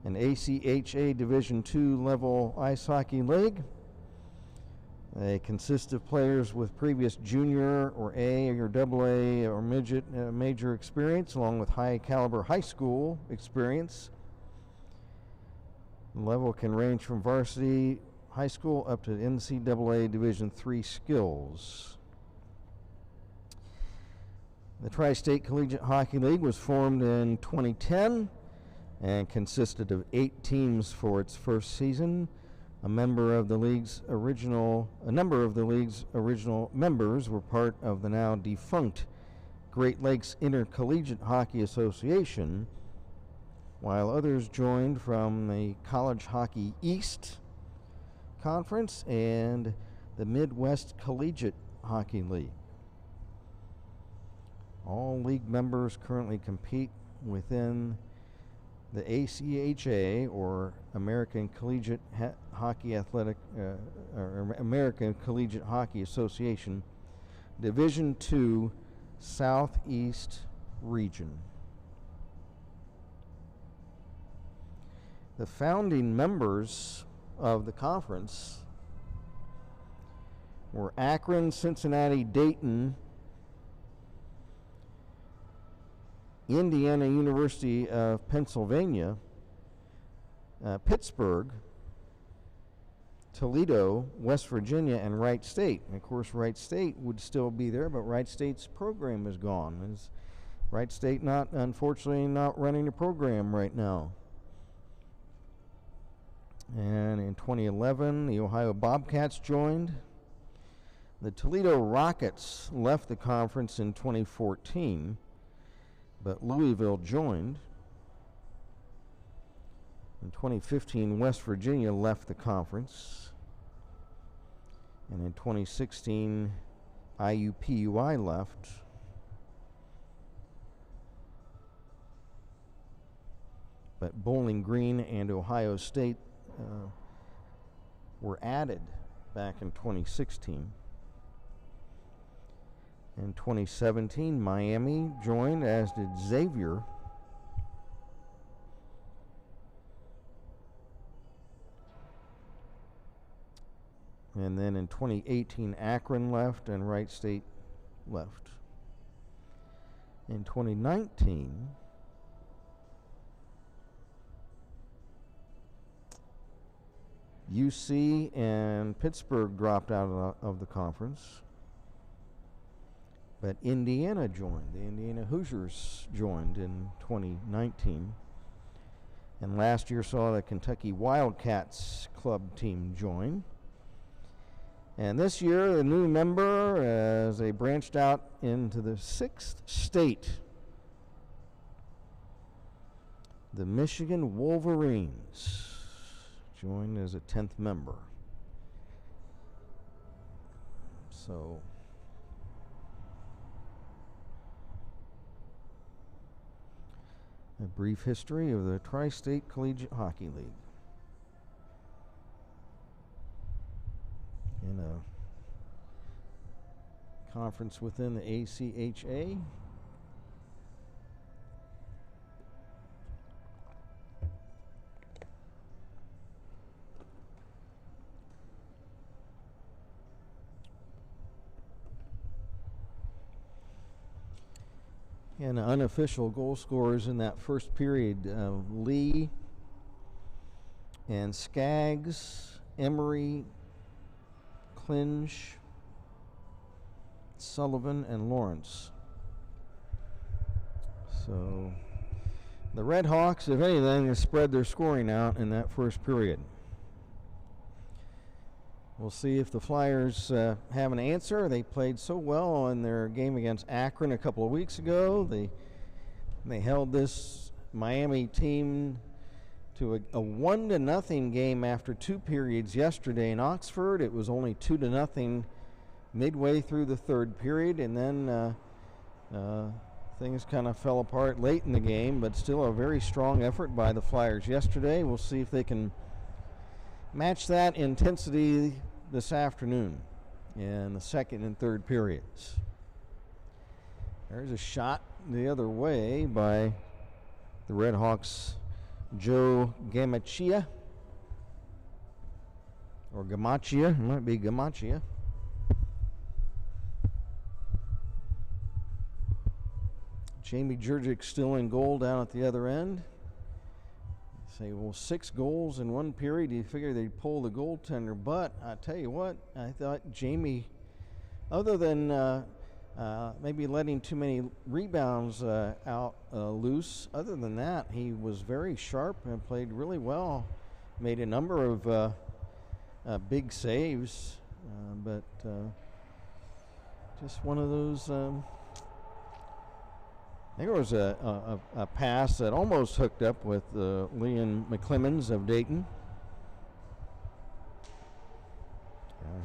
an ACHA Division II level ice hockey league. They consist of players with previous junior or A or double A or midget major experience, along with high caliber high school experience. The level can range from varsity high school up to NCAA Division III skills. The Tri-State Collegiate Hockey League was formed in 2010 and consisted of 8 teams for its first season. A number of the league's original members were part of the now defunct Great Lakes Intercollegiate Hockey Association, while others joined from the College Hockey East Conference and the Midwest Collegiate Hockey League. All league members currently compete within the ACHA, or American Collegiate Hockey Athletic, or American Collegiate Hockey Association, Division II Southeast Region. The founding members of the conference were Akron, Cincinnati, Dayton, Indiana University of Pennsylvania, Pittsburgh, Toledo, West Virginia, and Wright State. And of course, Wright State would still be there, but Wright State's program is gone. Wright State unfortunately not running a program right now. And in 2011, the Ohio Bobcats joined. The Toledo Rockets left the conference in 2014. But Louisville joined. In 2015, West Virginia left the conference. And in 2016, IUPUI left. But Bowling Green and Ohio State were added back in 2016. In 2017, Miami joined, as did Xavier. And then in 2018, Akron left and Wright State left. In 2019, UC and Pittsburgh dropped out of the conference. But Indiana joined. The Indiana Hoosiers joined in 2019. And last year saw the Kentucky Wildcats club team join. And this year, the new member, as they branched out into the 6th state, the Michigan Wolverines joined as a 10th member. So a brief history of the Tri-State Collegiate Hockey League. In a conference within the ACHA. And unofficial goal scorers in that first period, Lee and Skaggs, Emery, Klinge, Sullivan, and Lawrence. So the Redhawks, if anything, have spread their scoring out in that first period. We'll see if the Flyers have an answer. They played so well in their game against Akron a couple of weeks ago. They held this Miami team to a 1-0 game after 2 periods yesterday in Oxford. It was only 2-0 midway through the third period, and then things kind of fell apart late in the game, but still a very strong effort by the Flyers yesterday. We'll see if they can match that intensity this afternoon in the second and third periods. There's a shot the other way by the Redhawks' Joe Gamachia. Or Gamachia. It might be Gamachia. Jamie Jurgic still in goal down at the other end. Say, well, 6 goals in one period. You figure they'd pull the goaltender, but I tell you what, I thought Jamie, other than maybe letting too many rebounds out loose, other than that, he was very sharp and played really well. Made a number of big saves, but just one of those. There was a pass that almost hooked up with Leon McClemens of Dayton.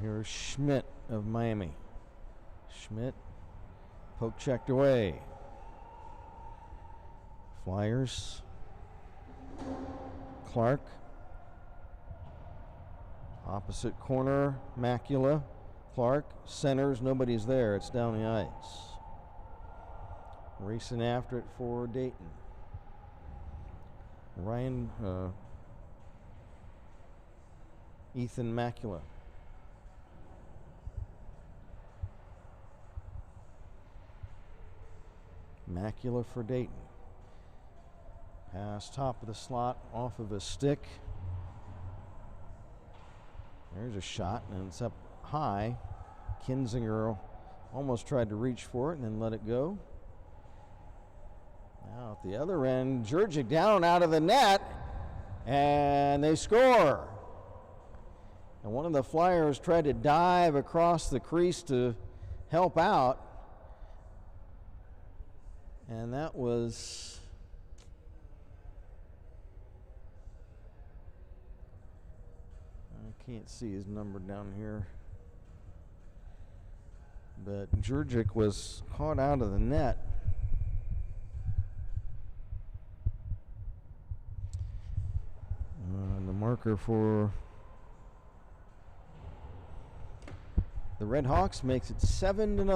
Here's Schmidt of Miami. Schmidt, poke checked away. Flyers. Clark. Opposite corner, Macula. Clark, centers, nobody's there. It's down the ice. Racing after it for Dayton. Ethan Macula. Macula for Dayton. Pass top of the slot off of a stick. There's a shot, and it's up high. Kinzinger almost tried to reach for it and then let it go. Now at the other end, Jurgic down out of the net, and they score. And one of the Flyers tried to dive across the crease to help out, and that was I can't see his number down here, but Jurgic was caught out of the net. The marker for the Redhawks makes it 7-0.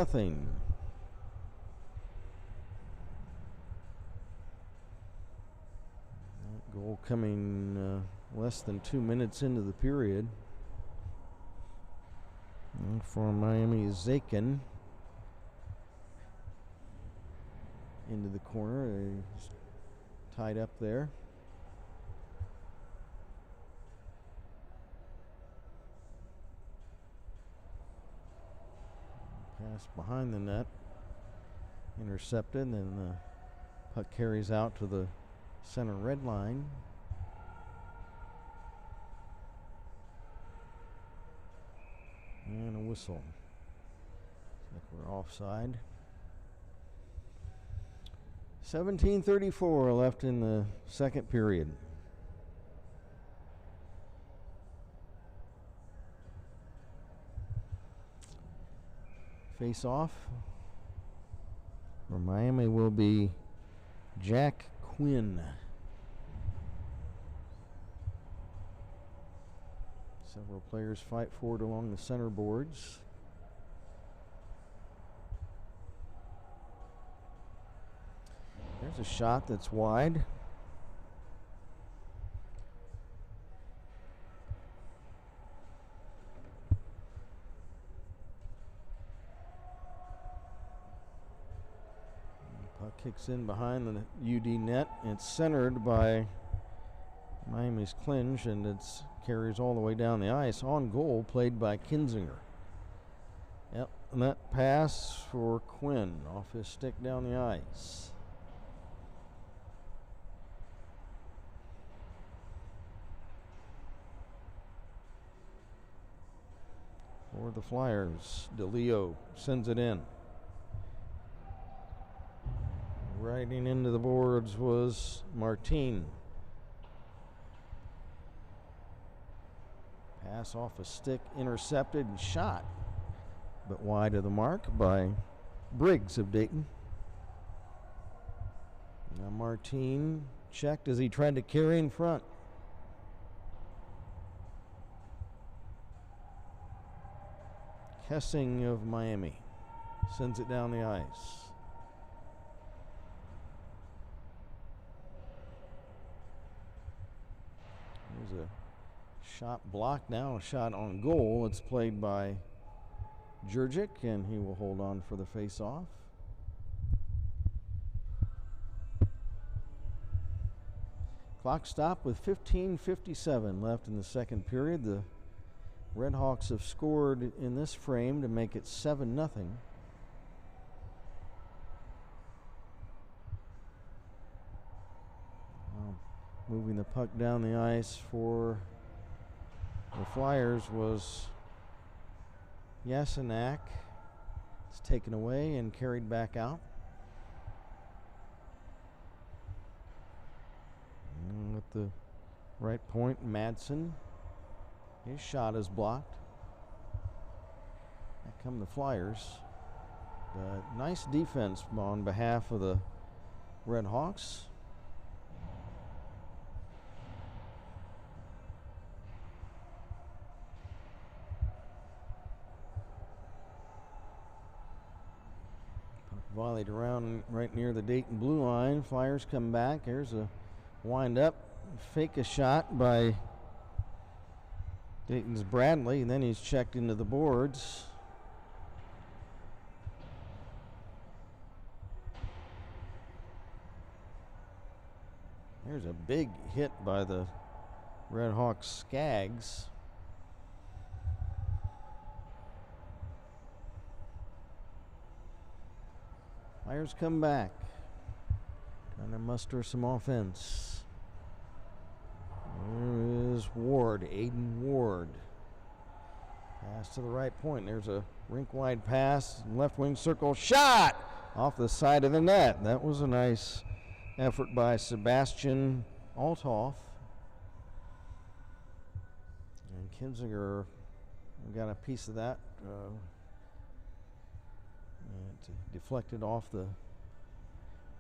That goal coming less than 2 minutes into the period. And for Miami, Zakin into the corner. He's tied up there. Pass behind the net, intercepted, and the puck carries out to the center red line. And a whistle. Looks like we're offside. 17:34 left in the second period. Face off for Miami will be Jack Quinn. Several players fight for it along the center boards. There's a shot that's wide. Puck kicks in behind the UD net. It's centered by Miami's Clinch, and it carries all the way down the ice. On goal, played by Kinzinger. Yep, and that pass for Quinn off his stick down the ice. For the Flyers, DeLeo sends it in. Riding into the boards was Martin. Pass off a stick, intercepted and shot, but wide of the mark by Briggs of Dayton. Now Martin checked as he tried to carry in front. Kessing of Miami sends it down the ice. There's a Shot blocked now, a shot on goal. It's played by Jurgic, and he will hold on for the face-off. Clock stopped with 15:57 left in the second period. The Redhawks have scored in this frame to make it 7-0. Moving the puck down the ice for the Flyers was Yasenak. It's taken away and carried back out. And at the right point, Madsen. His shot is blocked. Back come the Flyers. But nice defense on behalf of the Redhawks. Volleyed around right near the Dayton blue line. Flyers come back. There's a wind up. Fake a shot by Dayton's Bradley, and then he's checked into the boards. There's a big hit by the Redhawks Skaggs. Flyers come back, trying to muster some offense. There is Ward, Aiden Ward. Pass to the right point. There's a rink-wide pass, left wing circle, shot off the side of the net. That was a nice effort by Sebastian Althoff. And Kinzinger got a piece of that. It deflected off the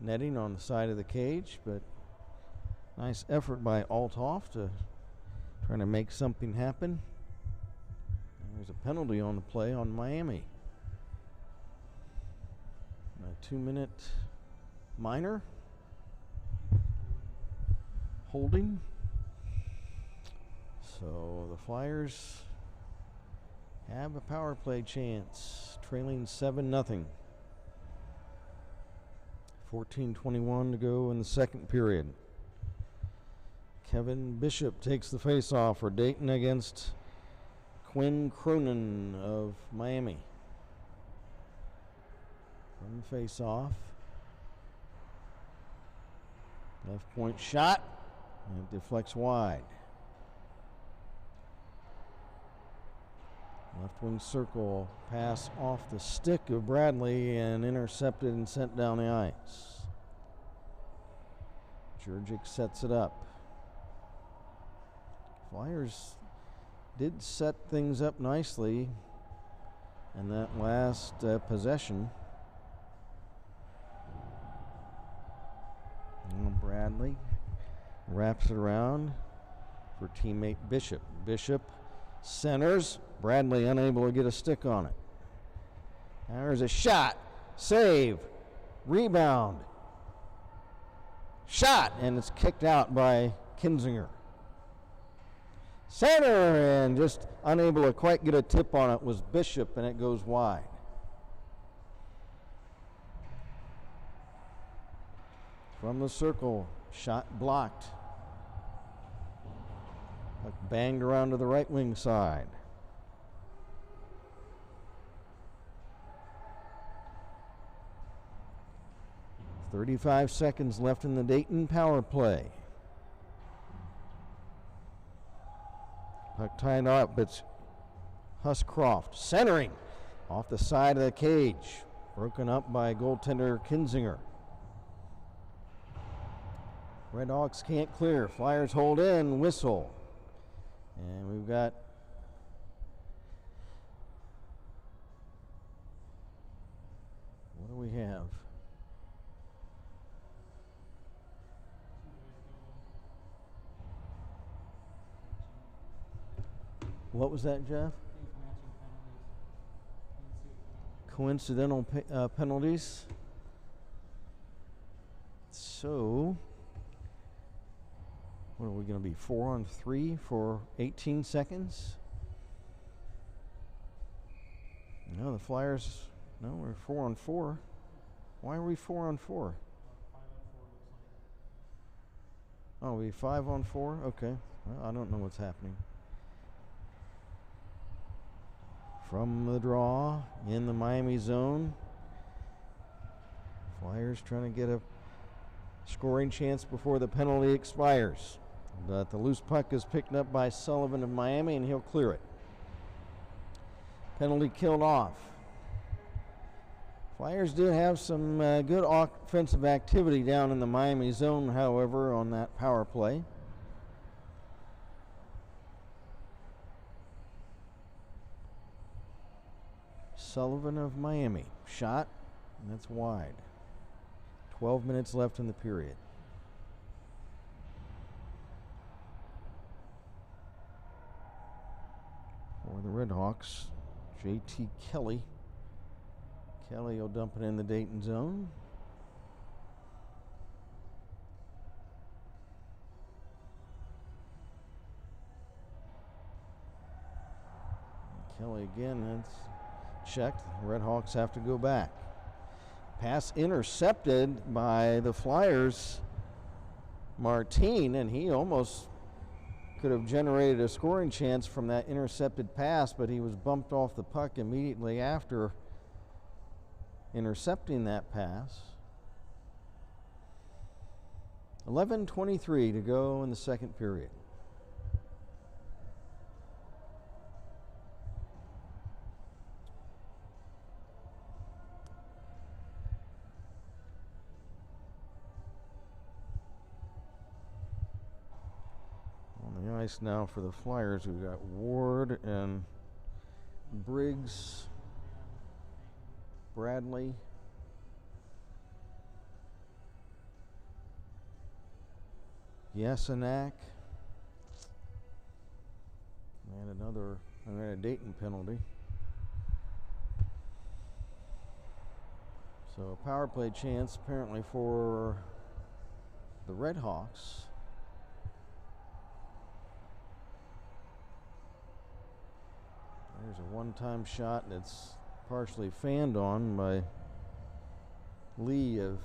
netting on the side of the cage, but nice effort by Althoff to trying to make something happen. And there's a penalty on the play on Miami. A 2-minute minor. Holding. So the Flyers have a power play chance, trailing 7-0. 14:21 to go in the second period. Kevin Bishop takes the face-off for Dayton against Quinn Cronin of Miami. From the face-off. Left point shot, and it deflects wide. Left wing circle pass off the stick of Bradley and intercepted and sent down the ice. Jurgic sets it up. Flyers did set things up nicely in that last possession. And Bradley wraps it around for teammate Bishop. Bishop centers. Bradley unable to get a stick on it. There's a shot. Save. Rebound. Shot. And it's kicked out by Kinzinger. Center, and just unable to quite get a tip on it was Bishop, and it goes wide. From the circle. Shot blocked. Banged around to the right wing side. 35 seconds left in the Dayton power play. Puck tied up. It's Huscroft centering off the side of the cage. Broken up by goaltender Kinzinger. Redhawks can't clear. Flyers hold in. Whistle. And we've got what do we have? What was that, Jeff? Coincidental penalties. So What are we going to be, 4 on 3 for 18 seconds? No, the Flyers, no, we're 4 on 4. Why are we 4 on 4? 5 on 4 looks like. Oh, we 5 on 4? Okay. Well, I don't know what's happening. From the draw in the Miami zone. Flyers trying to get a scoring chance before the penalty expires. But the loose puck is picked up by Sullivan of Miami, and he'll clear it. Penalty killed off. Flyers did have some good offensive activity down in the Miami zone, however, on that power play. Sullivan of Miami, shot, and that's wide. 12 minutes left in the period. For the Redhawks, J.T. Kelly. Kelly will dump it in the Dayton zone. Kelly again, that's checked. Redhawks have to go back. Pass intercepted by the Flyers, Martin, and he almost could have generated a scoring chance from that intercepted pass, but he was bumped off the puck immediately after intercepting that pass. 11:23 to go in the second period. On the ice now for the Flyers, we've got Ward and Briggs, Bradley, Yasenak, and a Dayton penalty. So a power play chance apparently for the Redhawks. There's a one-time shot that's partially fanned on by Lee of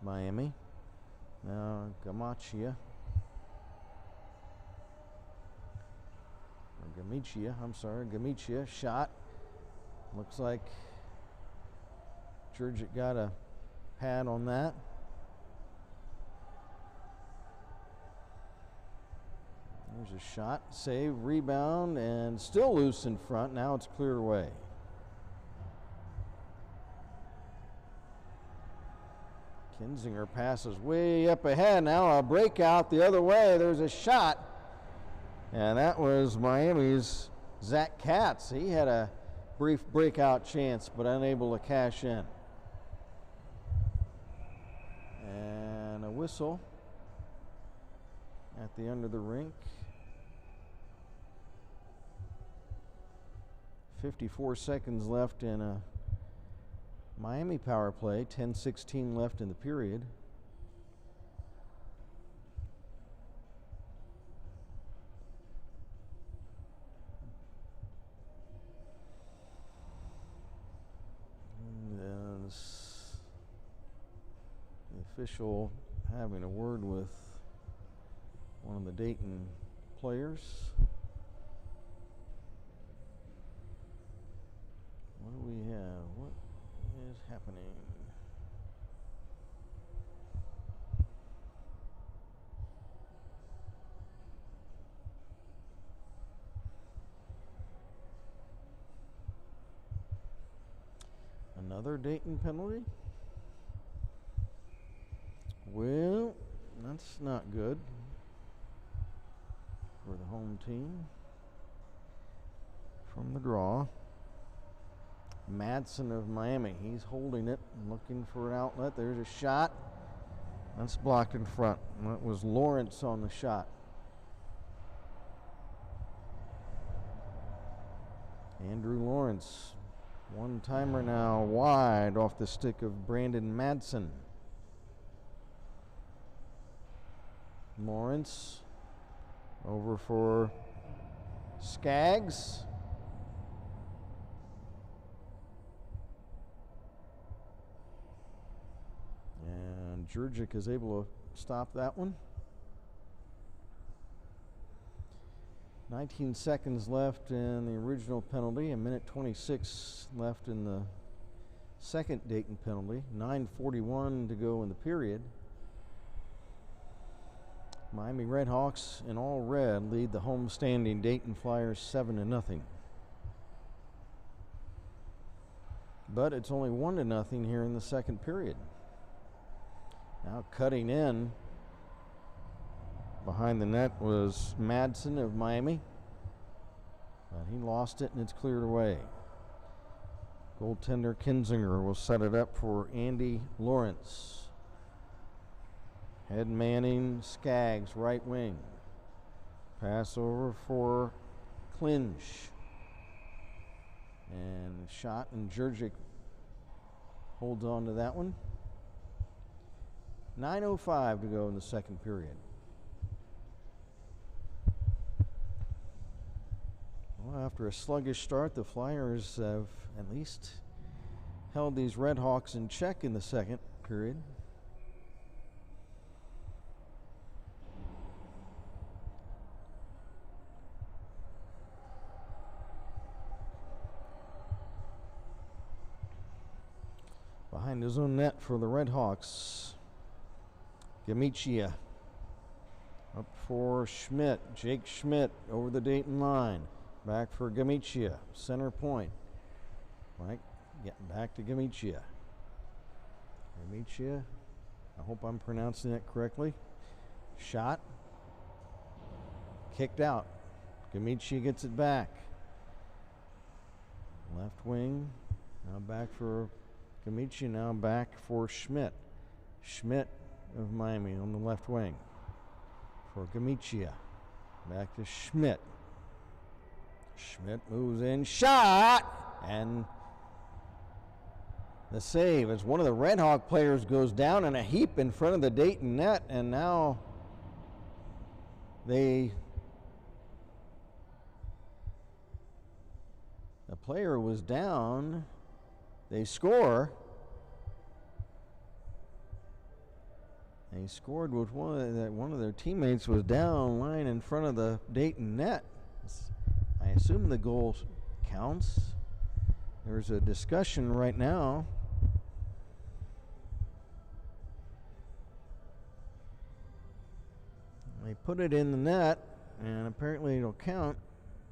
Miami. Now Gamichia, shot. Looks like Jurgic got a pad on that. There's a shot, save, rebound, and still loose in front. Now it's cleared away. Kinzinger passes way up ahead. Now a breakout the other way. There's a shot. And that was Miami's Zach Katz. He had a brief breakout chance, but unable to cash in. And a whistle at the end of the rink. 54 seconds left in a Miami power play, 10:16 left in the period. And the official having a word with one of the Dayton players. What do we have? What is happening? Another Dayton penalty? Well, that's not good for the home team. From the draw, Madsen of Miami. He's holding it and looking for an outlet. There's a shot. That's blocked in front. That was Lawrence on the shot. Andrew Lawrence. One-timer now wide off the stick of Brandon Madsen. Lawrence over for Skaggs. And Jurgic is able to stop that one. 19 seconds left in the original penalty, a minute 26 left in the second Dayton penalty, 9:41 to go in the period. Miami Redhawks in all red lead the home-standing Dayton Flyers 7-0. But it's only 1-0 here in the second period. Now cutting in behind the net was Madsen of Miami, but he lost it and it's cleared away. Goaltender Kinzinger will set it up for Andy Lawrence. Head manning Skaggs, right wing. Pass over for Klinge. And shot, and Jurgic holds on to that one. 9:05 to go in the second period. Well, after a sluggish start, the Flyers have at least held these Redhawks in check in the second period. Behind his own net for the Redhawks, Gamichia. Up for Schmidt, Jake Schmidt over the Dayton line. Back for Gamichia, center point. Right, getting back to Gamichia. Gamichia, I hope I'm pronouncing it correctly. Shot. Kicked out. Gamichia gets it back. Left wing, now back for Gamichia, now back for Schmidt. Schmidt of Miami on the left wing for Gamichia. Back to Schmidt. Schmidt moves in, shot, and the save as one of the Redhawk players goes down in a heap in front of the Dayton net, and now the player was down. They score. They scored with one of their teammates was down lying in front of the Dayton net. I assume the goal counts. There's a discussion right now. They put it in the net, and apparently it'll count.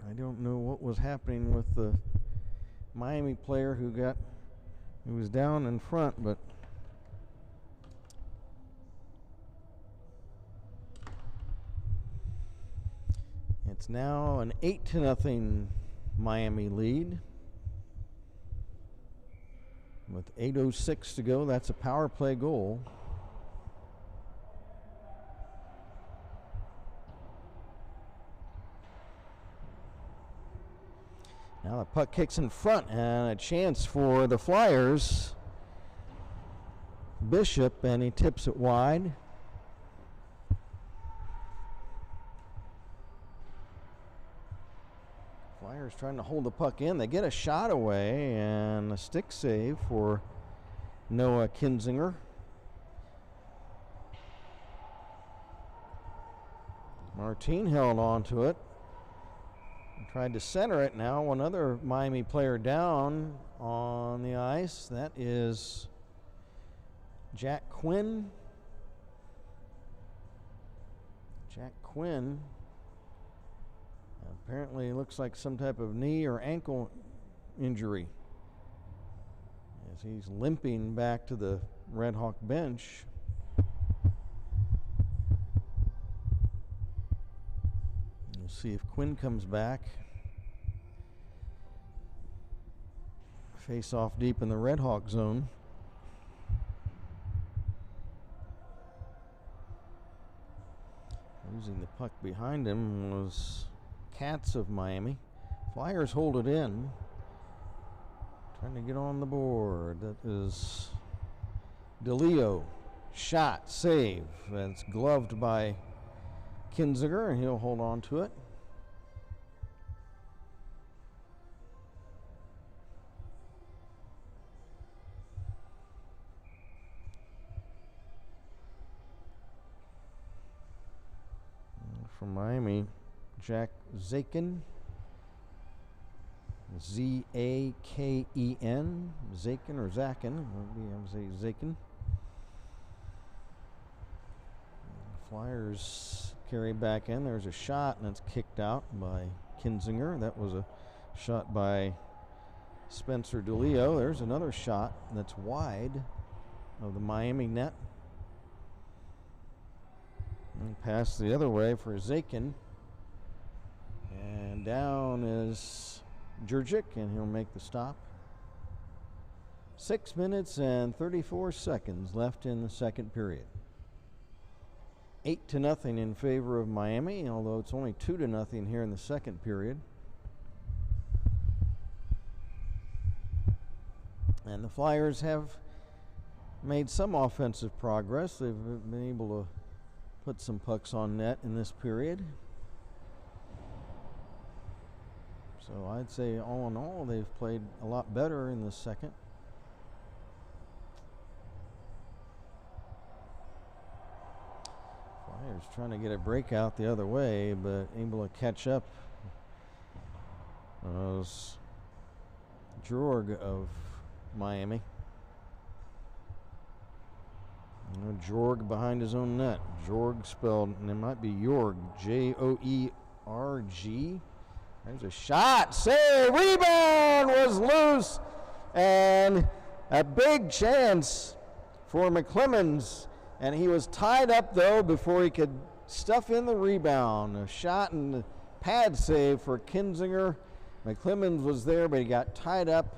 I don't know what was happening with the Miami player who was down in front, but it's now an 8-0 Miami lead. With 8:06 to go, that's a power play goal. Now the puck kicks in front, and a chance for the Flyers. Bishop, and he tips it wide. Flyers trying to hold the puck in. They get a shot away, and a stick save for Noah Kinzinger. Martin held on to it. Tried to center it. Now another Miami player down on the ice. That is Jack Quinn. Jack Quinn apparently looks like some type of knee or ankle injury as he's limping back to the Redhawk bench. We'll see if Quinn comes back. Face off deep in the Redhawk zone. Losing the puck behind him was Katz of Miami. Flyers hold it in. Trying to get on the board. That is DeLeo. Shot, save. That's gloved by Kinzinger, and he'll hold on to it. From Miami, Jack Zaken. Z-A-K-E-N. Zaken or Zaken. I say Zaken. Flyers carry back in. There's a shot, and it's kicked out by Kinzinger. That was a shot by Spencer DeLeo. There's another shot that's wide of the Miami net. And pass the other way for Zaken. And down is Jurgic, and he'll make the stop. 6 minutes and 34 seconds left in the second period. 8-0 in favor of Miami, although it's only 2-0 here in the second period. And the Flyers have made some offensive progress. They've been able to put some pucks on net in this period. So I'd say all in all, they've played a lot better in the second. Flyers trying to get a breakout the other way, but able to catch up. Was Jorg of Miami. Jorg behind his own net. Jorg spelled, and it might be Jorg, J-O-E-R-G. There's a shot, save, rebound was loose, and a big chance for McClemens, and he was tied up though before he could stuff in the rebound. A shot and the pad save for Kinzinger. McClemens was there, but he got tied up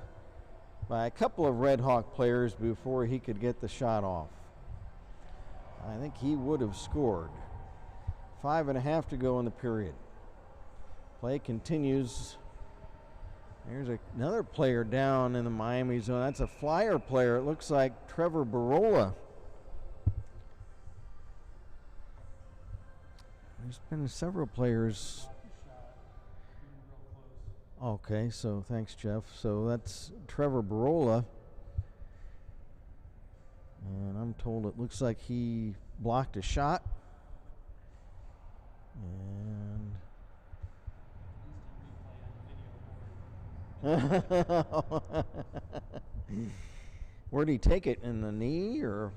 by a couple of Redhawk players before he could get the shot off. I think he would have scored. 5.5 to go in the period. Play continues. There's another player down in the Miami zone. That's a Flyer player. It looks like Trevor Barola. There's been several players. Okay, so thanks, Jeff. So that's Trevor Barola. And I'm told it looks like he blocked a shot. And where'd he take it? In the knee or?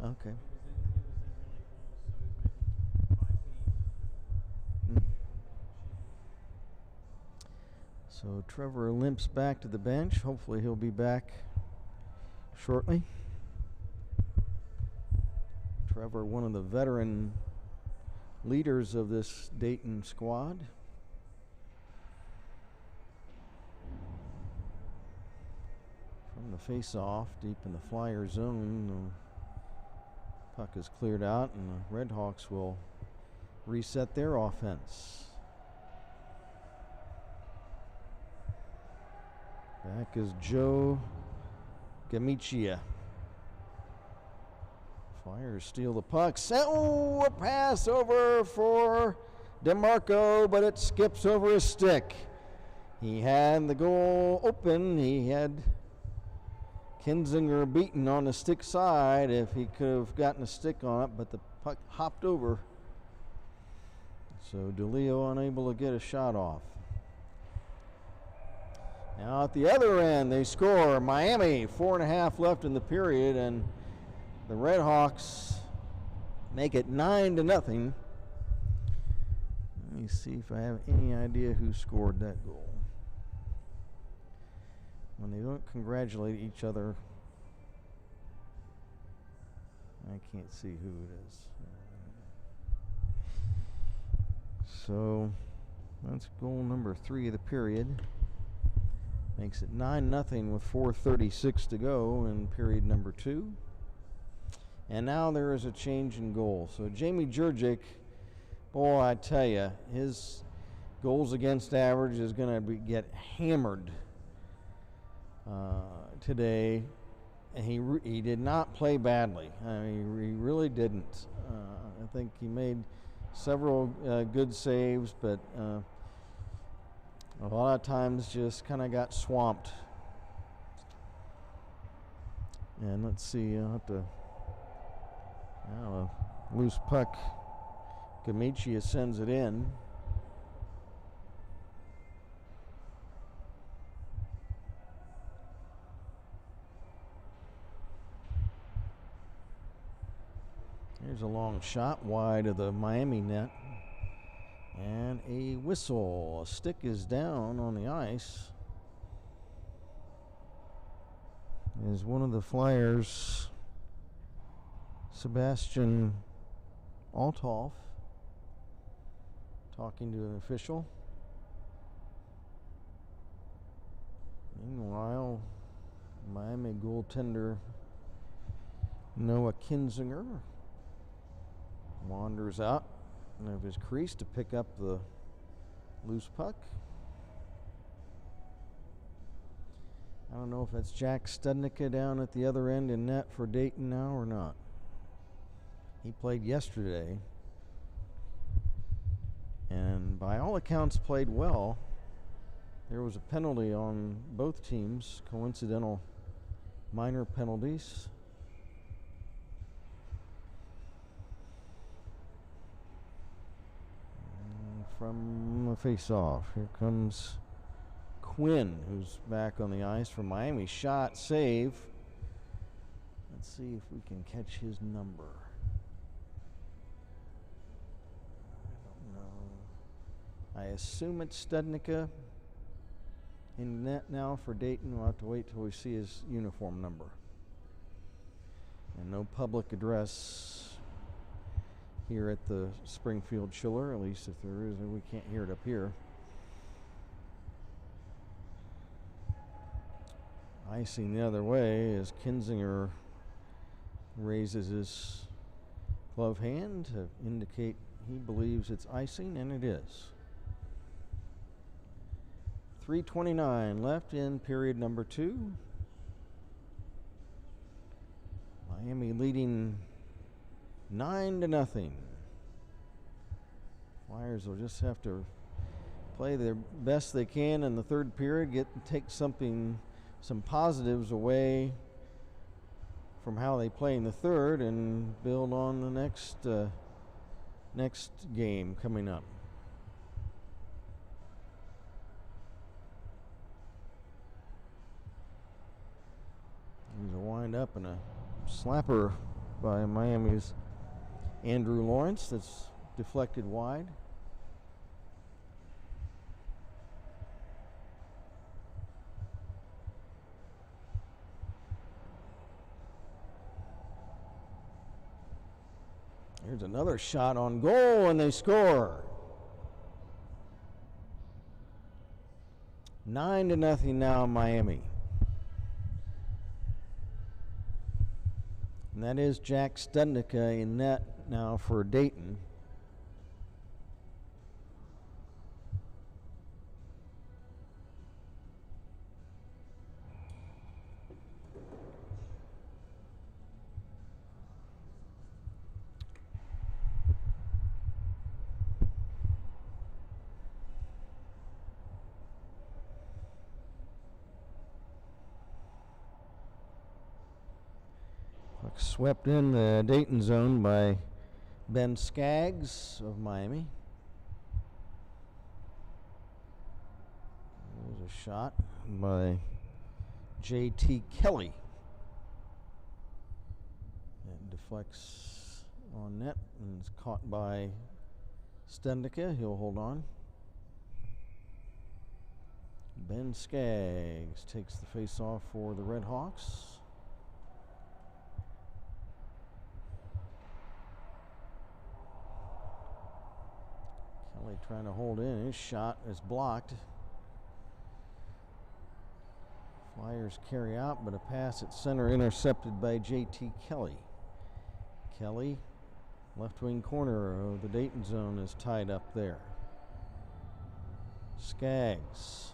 I think so. Okay. It was in really close, so he was maybe 5 feet. So Trevor limps back to the bench. Hopefully he'll be back shortly. Trevor, one of the veteran leaders of this Dayton squad. From the face-off, deep in the Flyer zone, the puck is cleared out, and the Redhawks will reset their offense. Back is Joe Gamichia. Flyers steal the puck. Oh, a pass over for DeMarco, but it skips over his stick. He had the goal open. He had Kinzinger beaten on the stick side if he could have gotten a stick on it, but the puck hopped over. So DeLeo unable to get a shot off. Now at the other end, they score. Miami, 4.5 left in the period, and the Redhawks make it 9-0. Let me see if I have any idea who scored that goal. When they don't congratulate each other, I can't see who it is. So that's goal number 3 of the period. Makes it 9-0 with 4:36 to go in period number 2. And now there is a change in goal. So Jamie Jurgic, boy, I tell you, his goals against average is going to get hammered today. And he did not play badly. I mean, he really didn't. I think he made several good saves, but a lot of times just kind of got swamped. And let's see, I'll have to. Loose puck. Gamichia sends it in. Here's a long shot wide of the Miami net. And a whistle. A stick is down on the ice. Is one of the Flyers, Sebastian Althoff, talking to an official. Meanwhile, Miami goaltender Noah Kinzinger wanders out of his crease to pick up the loose puck. I don't know if that's Jack Studnicka down at the other end in net for Dayton now or not. He played yesterday and by all accounts played well. There was a penalty on both teams, coincidental minor penalties. And from the face-off, here comes Quinn, who's back on the ice for Miami. Shot, save. Let's see if we can catch his number. I don't know. I assume it's Studnicka in net now for Dayton. We'll have to wait till we see his uniform number. And no public address here at the Springfield Chiller, at least if there is. We can't hear it up here. Icing the other way as Kinzinger raises his glove hand to indicate he believes it's icing, and it is. 3:29 left in period number 2. Miami leading 9-0. Flyers will just have to play their best they can in the third period, take some positives away from how they play in the third, and build on the next game coming up. There's a wind up and a slapper by Miami's Andrew Lawrence that's deflected wide. Here's another shot on goal, and they score. 9-0 now, Miami. And that is Jack Studnicka in net now for Dayton. Swept in the Dayton zone by Ben Skaggs of Miami. There's a shot by J.T. Kelly. That deflects on net and is caught by Studnicka. He'll hold on. Ben Skaggs takes the face-off for the Redhawks. Kelly trying to hold in. His shot is blocked. Flyers carry out, but a pass at center intercepted by J.T. Kelly. Kelly, left wing corner of the Dayton zone, is tied up there. Skaggs.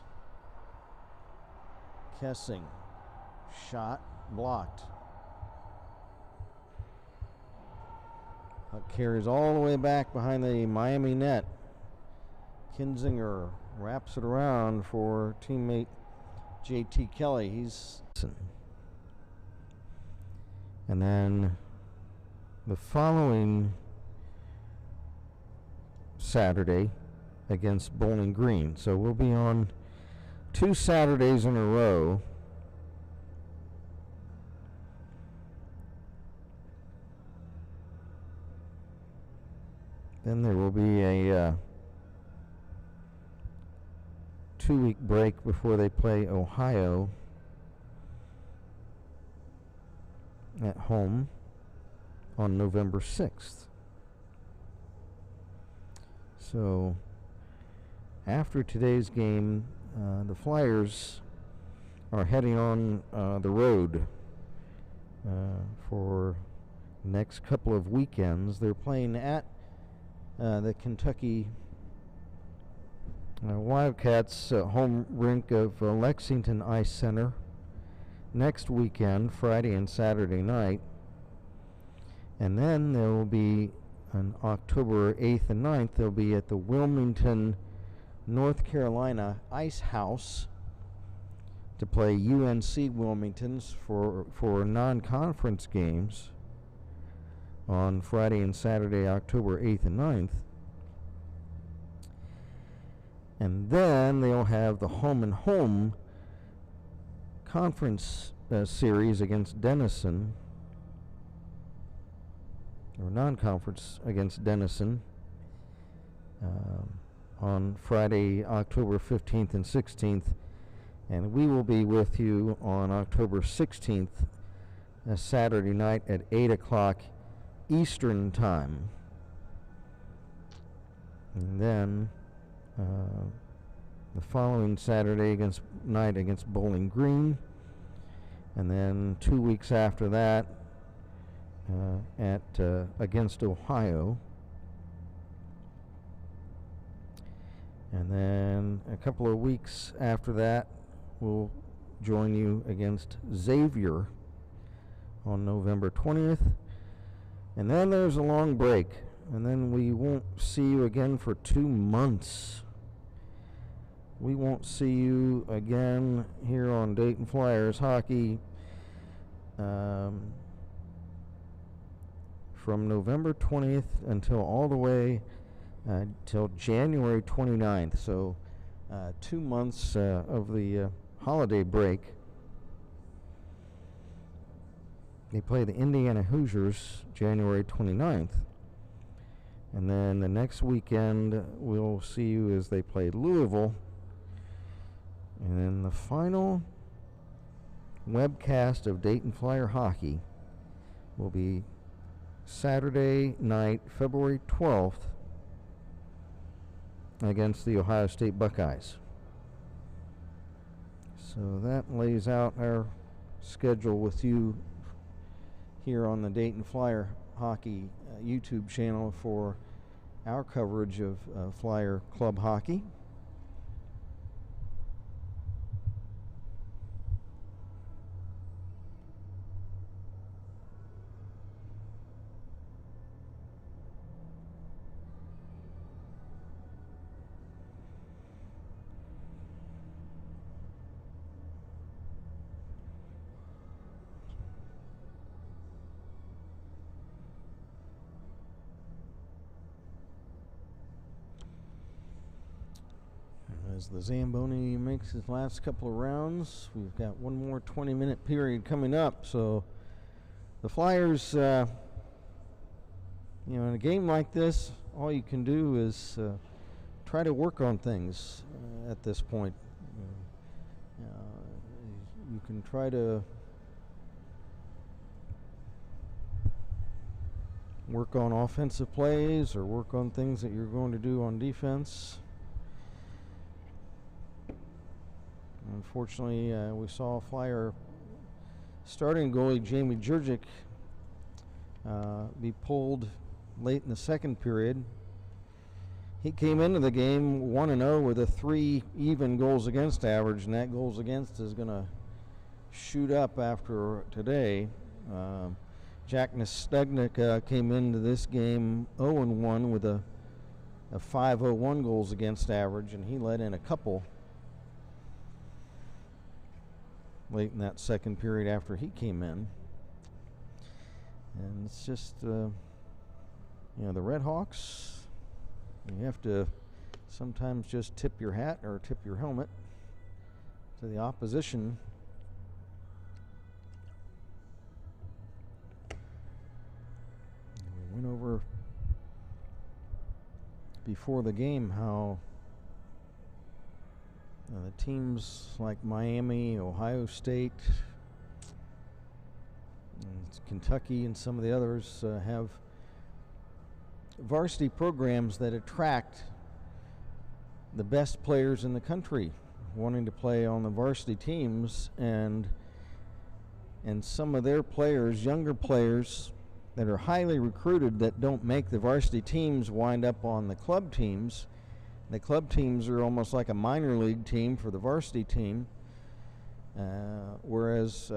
Kessing. Shot blocked. Puck carries all the way back behind the Miami net. Kinzinger wraps it around for teammate J.T. Kelly. And then the following Saturday against Bowling Green. So we'll be on 2 Saturdays in a row. Then there will be a 2-week break before they play Ohio at home on November 6th. So after today's game, the Flyers are heading on the road for the next couple of weekends. They're playing at the Kentucky Wildcats home rink of Lexington Ice Center next weekend, Friday and Saturday night. And then there will be on October 8th and 9th, they'll be at the Wilmington, North Carolina Ice House to play UNC Wilmington's for non-conference games on Friday and Saturday, October 8th and 9th. And then they'll have the home conference series against Denison, or non-conference against Denison, on Friday, October 15th and 16th. And we will be with you on October 16th, Saturday night at 8 o'clock Eastern Time. And then the following Saturday night against Bowling Green. And then 2 weeks after that against Ohio. And then a couple of weeks after that, we'll join you against Xavier on November 20th. And then there's a long break. And then we won't see you again for 2 months. We won't see you again here on Dayton Flyers Hockey from November 20th until all the way till January 29th. So 2 months of the holiday break. They play the Indiana Hoosiers January 29th. And then the next weekend we'll see you as they play Louisville. And then the final webcast of Dayton Flyer Hockey will be Saturday night, February 12th, against the Ohio State Buckeyes. So that lays out our schedule with you here on the Dayton Flyer Hockey YouTube channel for our coverage of Flyer Club Hockey. As the Zamboni makes his last couple of rounds, we've got one more 20-minute period coming up. So the Flyers, in a game like this, all you can do is try to work on things at this point. You can try to work on offensive plays or work on things that you're going to do on defense. Unfortunately, we saw Flyer starting goalie Jamie Jurczyk be pulled late in the second period. He came into the game 1-0 with a 3 even goals against average, and that goals against is going to shoot up after today. Jack Nastugnik came into this game 0-1 with a 501 goals against average, and he let in a couple late in that second period after he came in. And it's just, the Redhawks, you have to sometimes just tip your hat or tip your helmet to the opposition. We went over before the game how the teams like Miami, Ohio State, and Kentucky, and some of the others have varsity programs that attract the best players in the country wanting to play on the varsity teams, and some of their players, younger players that are highly recruited that don't make the varsity teams, wind up on the club teams. The club teams are almost like a minor league team for the varsity team, whereas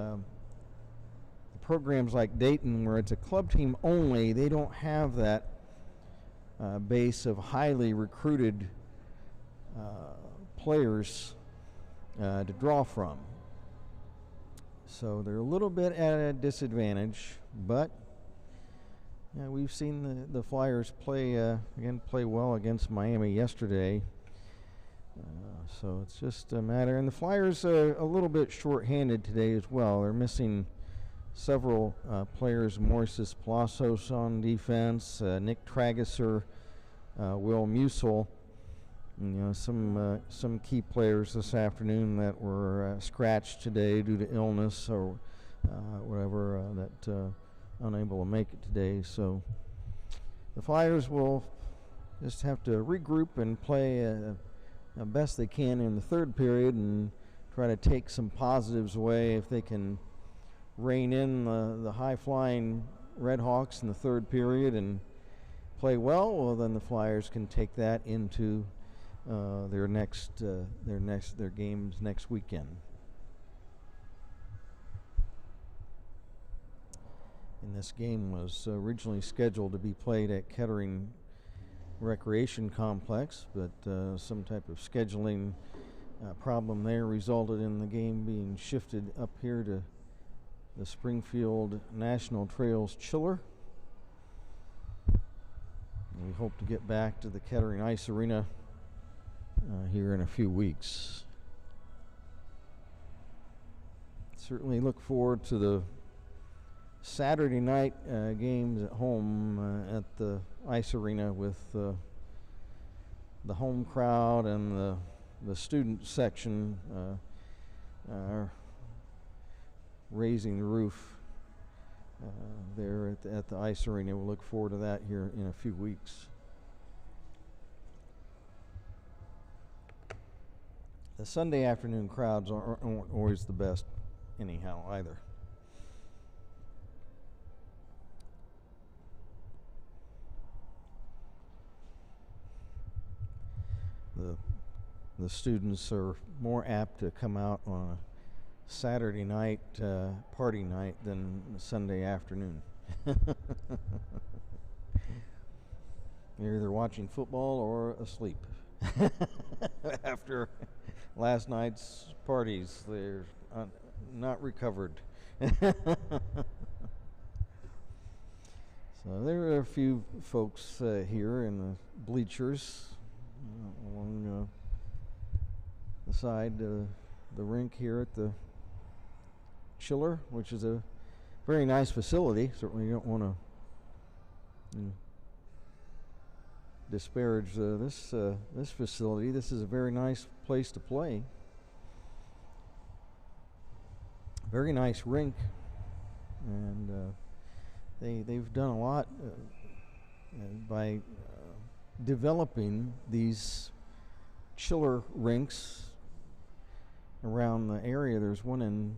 programs like Dayton, where it's a club team only, they don't have that base of highly recruited players to draw from. So they're a little bit at a disadvantage, but we've seen the Flyers play well against Miami yesterday. So it's just a matter, and the Flyers are a little bit short-handed today as well. They're missing several players: Moises Palacios on defense, Nick Trageser, Will Musil. Some key players this afternoon that were scratched today due to illness or whatever, that unable to make it today. So the Flyers will just have to regroup and play best they can in the third period and try to take some positives away. If they can rein in the high-flying Redhawks in the third period and play well, then the Flyers can take that into their games next weekend. And this game was originally scheduled to be played at Kettering Recreation Complex, but some type of scheduling problem there resulted in the game being shifted up here to the Springfield National Trails Chiller. And we hope to get back to the Kettering Ice Arena here in a few weeks. Certainly look forward to the Saturday night games at home at the Ice Arena with the home crowd and the student section raising the roof there at the Ice Arena. We'll look forward to that here in a few weeks. The Sunday afternoon crowds aren't always the best anyhow either. The students are more apt to come out on a Saturday night party night than Sunday afternoon. They're either watching football or asleep. After last night's parties, they're not recovered. So there are a few folks here in the bleachers along the side of the rink here at the Chiller, which is a very nice facility. Certainly you don't want to disparage this facility. This is a very nice place to play. Very nice rink, and they've done a lot by developing these chiller rinks around the area. There's one in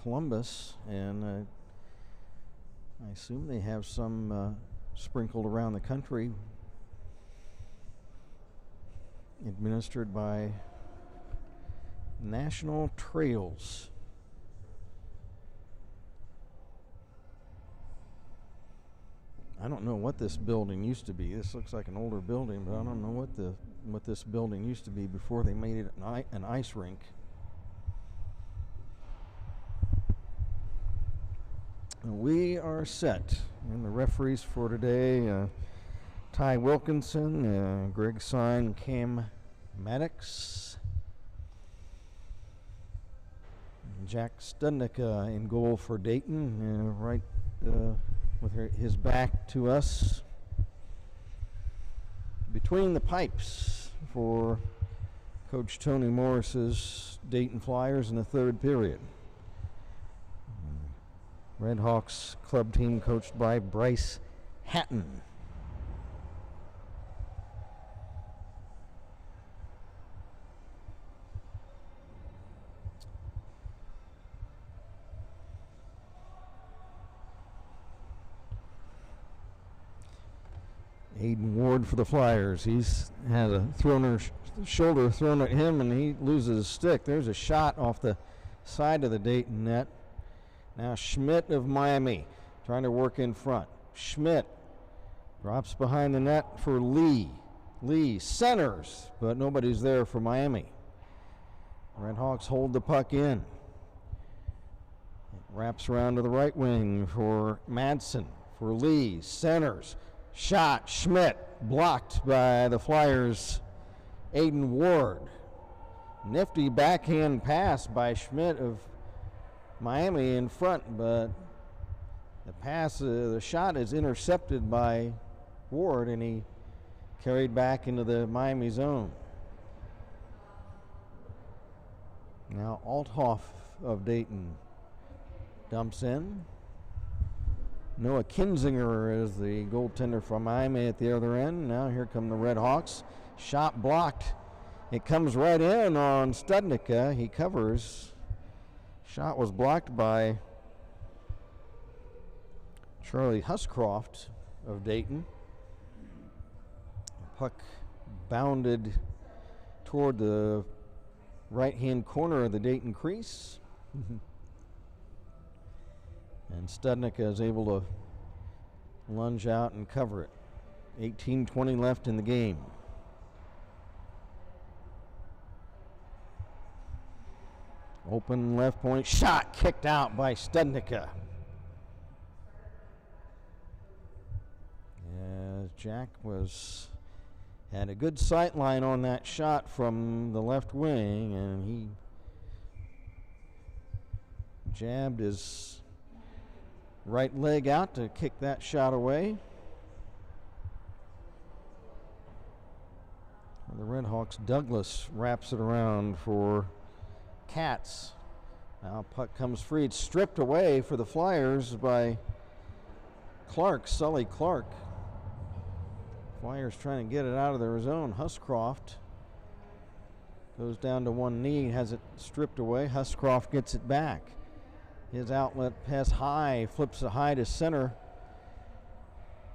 Columbus, and I assume they have some sprinkled around the country, administered by National Trails. I don't know what this building used to be. This looks like an older building, but I don't know what this building used to be before they made it an ice rink. We are set. And the referees for today, Ty Wilkinson, Greg Sine, Cam Maddox, Jack Studnicka in goal for Dayton, right with his back to us. Between the pipes for Coach Tony Morris's Dayton Flyers in the third period. Redhawks club team coached by Bryce Hatton. Aiden Ward for the Flyers. He's had a shoulder thrown at him, and he loses his stick. There's a shot off the side of the Dayton net. Now Schmidt of Miami trying to work in front. Schmidt drops behind the net for Lee. Lee centers, but nobody's there for Miami. Redhawks hold the puck in. It wraps around to the right wing for Madsen. For Lee, centers. Shot, Schmidt, blocked by the Flyers' Aiden Ward. Nifty backhand pass by Schmidt of Miami in front, but the shot is intercepted by Ward, and he carried back into the Miami zone. Now Althoff of Dayton dumps in. Noah Kinzinger is the goaltender from Miami at the other end. Now here come the Redhawks. Shot blocked. It comes right in on Studnicka. He covers. Shot was blocked by Charlie Huscroft of Dayton. The puck bounded toward the right-hand corner of the Dayton crease. And Studnicka is able to lunge out and cover it. 18:20 left in the game. Open left point, shot kicked out by Studnicka. As Jack had a good sight line on that shot from the left wing, and he jabbed his right leg out to kick that shot away. The Redhawks, Douglas wraps it around for Katz. Now puck comes free. It's stripped away for the Flyers by Sully Clark. Flyers trying to get it out of their zone. Huscroft goes down to one knee, has it stripped away. Huscroft gets it back. His outlet pass high, flips it high to center.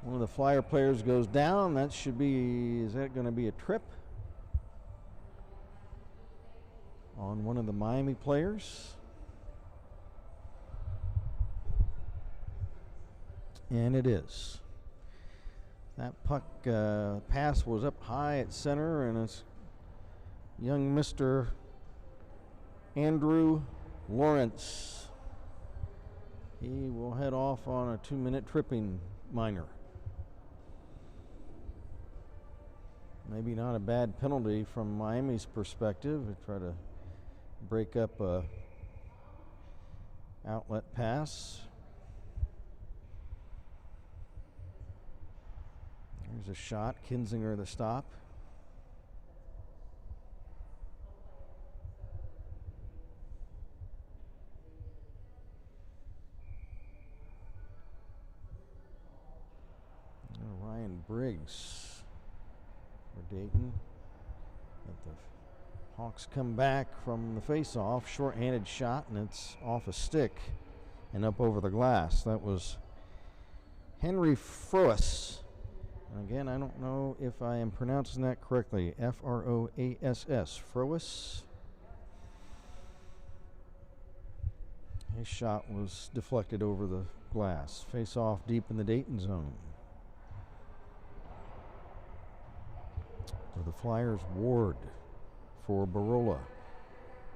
One of the Flyer players goes down. Is that going to be a trip on one of the Miami players? And it is. That puck pass was up high at center, and it's young Mr. Andrew Lawrence. He will head off on a 2-minute tripping minor. Maybe not a bad penalty from Miami's perspective. They try to break up a outlet pass. There's a shot. Kinzinger the stop. Ryan Briggs for Dayton. But the Hawks come back from the face-off. Short-handed shot, and it's off a stick and up over the glass. That was Henry Froass. Again, I don't know if I am pronouncing that correctly. F-R-O-A-S-S. Froass. His shot was deflected over the glass. Face-off deep in the Dayton zone. the Flyers, Ward for Barola.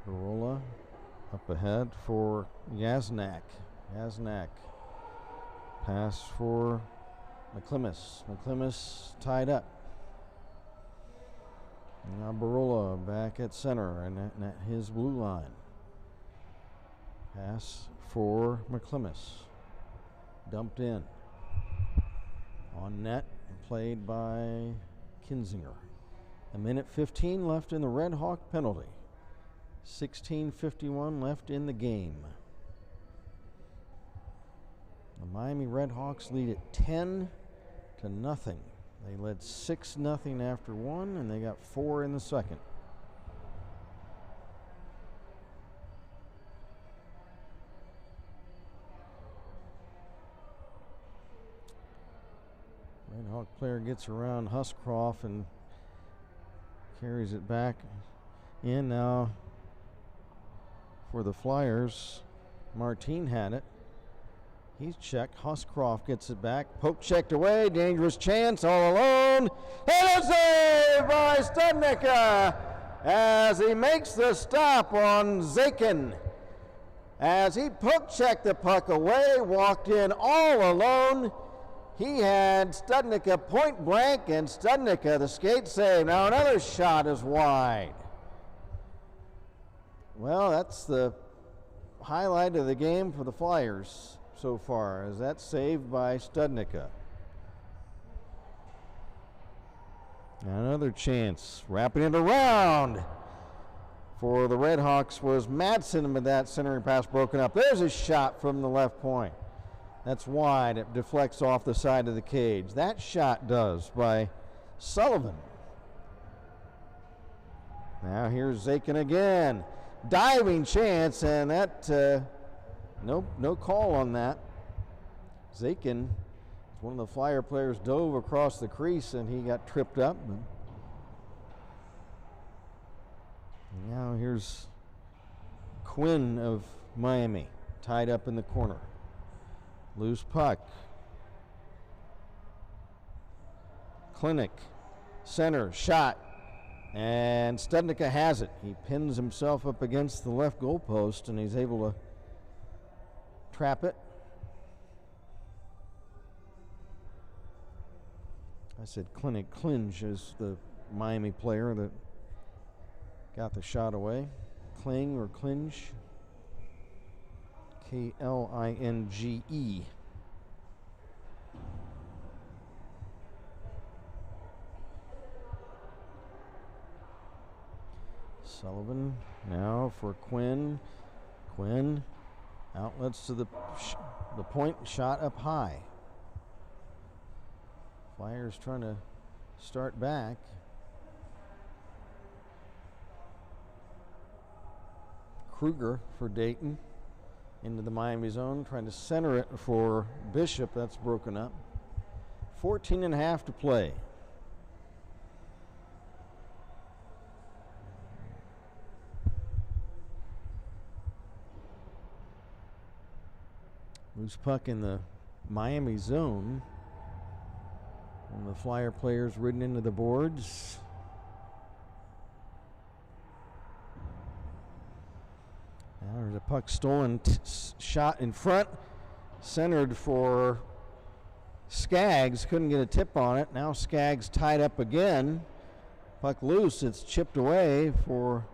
Barola up ahead for Yaznak. Yaznak. Pass for McClimis. McClimis tied up. Now Barola back at center and at his blue line. Pass for McClimis. Dumped in. On net and played by Kinzinger. 1:15 left in the Red Hawk penalty. 16:51 left in the game. The Miami Redhawks lead it 10-0. They led 6-0 after one, and they got 4 in the second. Red Hawk player gets around Huscroft and carries it back in now for the Flyers. Martin had it. He's checked. Huscroft gets it back. Poke checked away. Dangerous chance. All alone. And a save by Studnicka as he makes the stop on Zakin. As he poke checked the puck away, walked in all alone. He had Studnicka point blank, and Studnicka the skate save. Now another shot is wide. Well, that's the highlight of the game for the Flyers so far, as that's saved by Studnicka. Another chance, wrapping it around for the Redhawks was Madsen, with that centering pass broken up. There's a shot from the left point. That's wide. It deflects off the side of the cage. That shot does by Sullivan. Now here's Zakin again. Diving chance, and that no call on that. Zakin, one of the Flyer players, dove across the crease and he got tripped up. Now here's Quinn of Miami, tied up in the corner. Loose puck. Clinic, center, shot. And Studnicka has it. He pins himself up against the left goalpost and he's able to trap it. I said Clinic. Klinge is the Miami player that got the shot away. Kling or Klinge. Klinge. Sullivan now for Quinn. Quinn outlets to the point, shot up high. Flyers trying to start back. Kruger for Dayton into the Miami zone, trying to center it for Bishop. That's broken up. 14.5 to play. Loose puck in the Miami zone. One of the Flyer players ridden into the boards. Now there's a puck stolen, shot in front, centered for Skaggs. Couldn't get a tip on it. Now Skaggs tied up again. Puck loose. It's chipped away for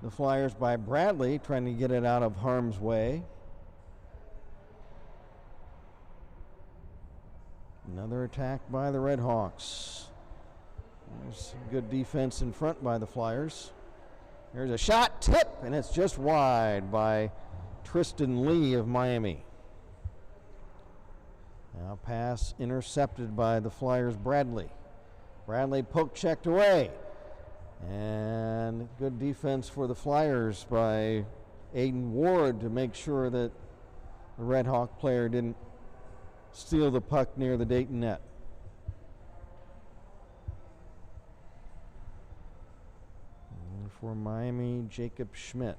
the Flyers by Bradley, trying to get it out of harm's way. Another attack by the Redhawks. There's good defense in front by the Flyers. There's a shot, tip, and it's just wide by Tristan Lee of Miami. Now pass intercepted by the Flyers' Bradley. Bradley poke checked away. And good defense for the Flyers by Aiden Ward to make sure that the Red Hawk player didn't steal the puck near the Dayton net. And for Miami, Jacob Schmidt.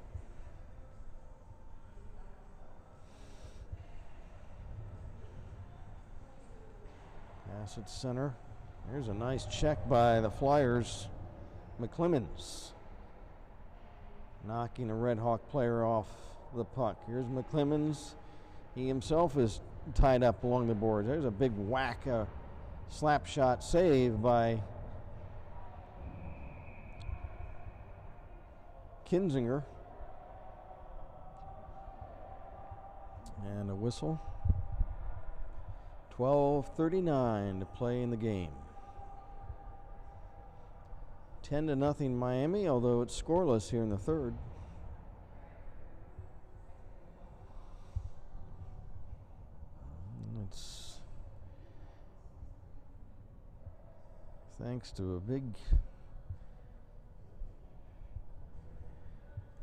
Pass at center. There's a nice check by the Flyers. McClemens knocking a Red Hawk player off the puck. Here's McClemens. He himself is tied up along the boards. There's a big whack, slap shot save by Kinzinger. And a whistle. 12:39 to play in the game. 10-0 Miami, although it's scoreless here in the third. It's thanks to a big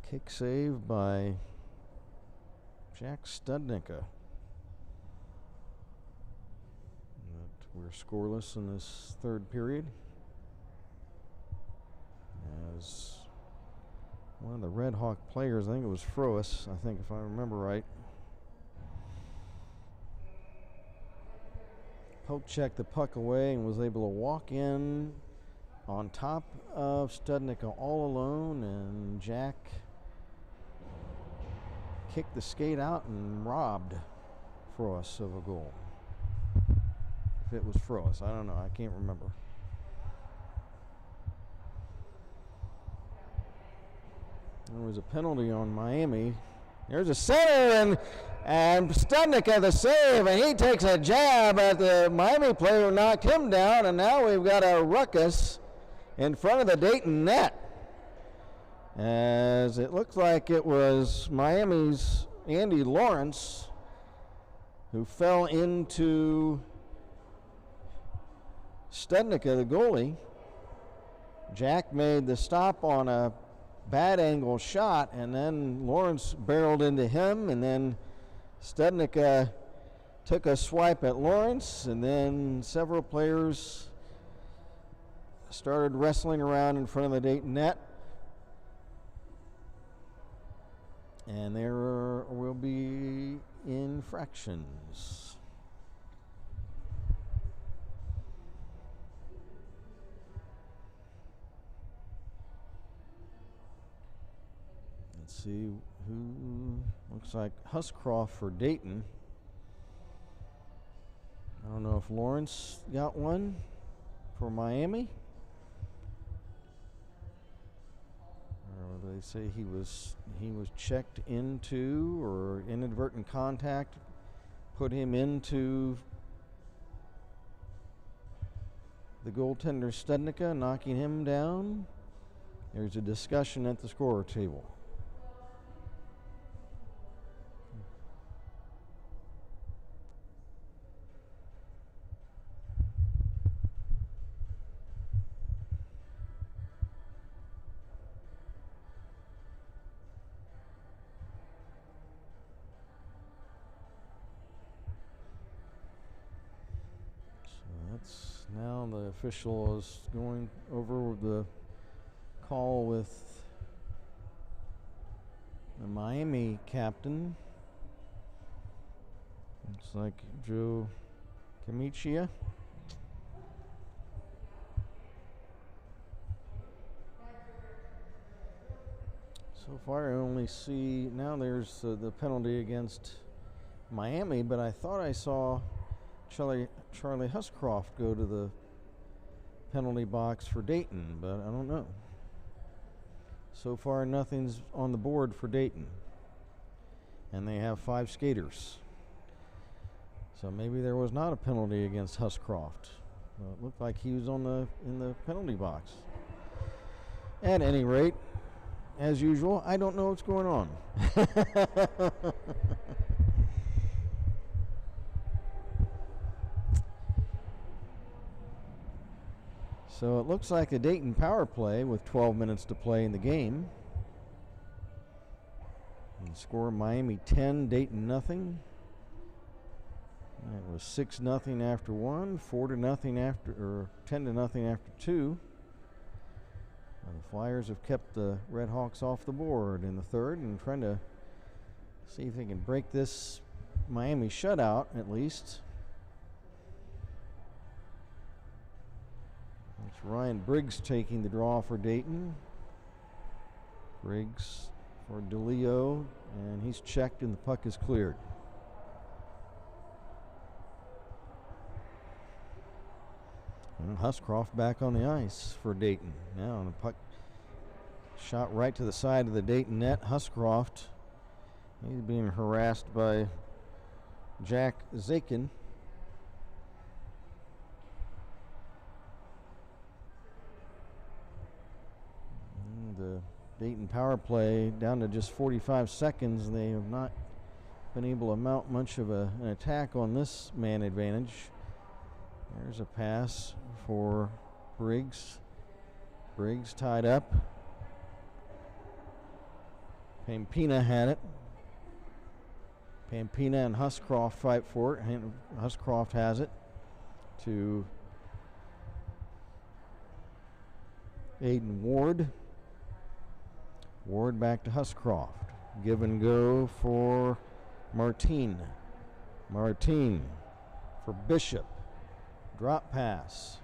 kick save by Jack Studnicka. We're scoreless in this third period, as one of the Red Hawk players, I think it was Frois, I think if I remember right, poke checked the puck away and was able to walk in on top of Studnicka all alone, and Jack kicked the skate out and robbed Frois of a goal. If it was Frois, I don't know, I can't remember. There was a penalty on Miami. There's a center, and Studnicka the save, and he takes a jab at the Miami player who knocked him down, and now we've got a ruckus in front of the Dayton net, as it looks like it was Miami's Andy Lawrence who fell into Studnicka, the goalie. Jack made the stop on a bad angle shot, and then Lawrence barreled into him, and then Studnicka took a swipe at Lawrence, and then several players started wrestling around in front of the Dayton net. And there will be infractions. Let's see who, looks like Huscroft for Dayton. I don't know if Lawrence got one for Miami. Or they say he was checked into, or inadvertent contact put him into the goaltender Studnicka, knocking him down. There's a discussion at the scorer table. Now the official is going over the call with the Miami captain. Looks like Joe Camicia. So far I only see, now there's the penalty against Miami, but I thought I saw Charlie Huscroft go to the penalty box for Dayton, but I don't know. So far, nothing's on the board for Dayton, and they have 5 skaters. So maybe there was not a penalty against Huscroft. Well, it looked like he was in the penalty box. At any rate, as usual, I don't know what's going on. So it looks like a Dayton power play with 12 minutes to play in the game. And score Miami 10, Dayton nothing. It was 6-0 after 1, 4-0 after, or 10-0 after 2. The Flyers have kept the Redhawks off the board in the third and trying to see if they can break this Miami shutout at least. Ryan Briggs taking the draw for Dayton. Briggs for DeLeo, and he's checked and the puck is cleared. And Huscroft back on the ice for Dayton. Now the puck shot right to the side of the Dayton net. Huscroft, he's being harassed by Jack Zakin. The Dayton power play down to just 45 seconds. They have not been able to mount much of an attack on this man advantage. There's a pass for Briggs. Briggs tied up. Pampina had it. Pampina and Huscroft fight for it. Huscroft has it to Aiden Ward. Ward back to Huscroft. Give and go for Martine. Martine for Bishop. Drop pass.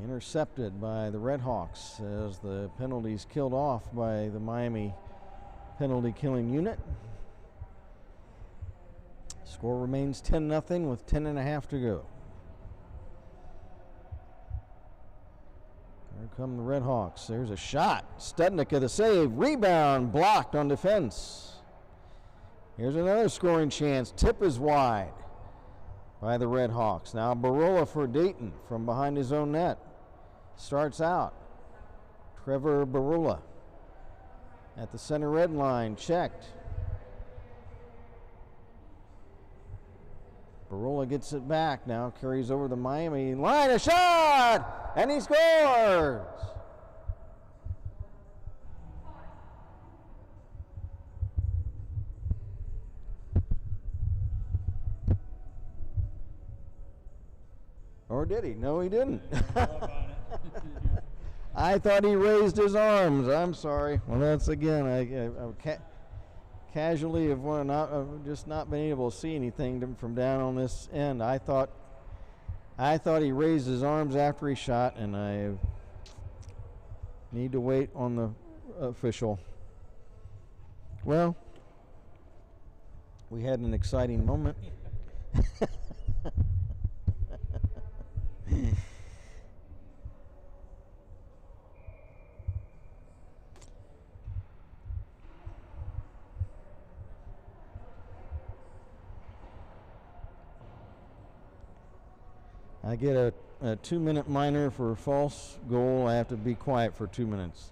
Intercepted by the Redhawks as the penalty's killed off by the Miami penalty killing unit. Score remains 10-0 with 10.5 to go. Here come the Redhawks. There's a shot. Studnicka the save. Rebound blocked on defense. Here's another scoring chance. Tip is wide by the Redhawks. Now Barola for Dayton from behind his own net. Starts out. Trevor Barola at the center red line. Checked. Barola gets it back now. Carries over the Miami line. A shot! And he scores! Or did he? No, he didn't. I thought he raised his arms. I'm sorry. Well, that's again, I casually have just not been able to see anything from down on this end. I thought he raised his arms after he shot, and I need to wait on the official. Well, we had an exciting moment. I get a 2-minute minor for a false goal. I have to be quiet for 2 minutes.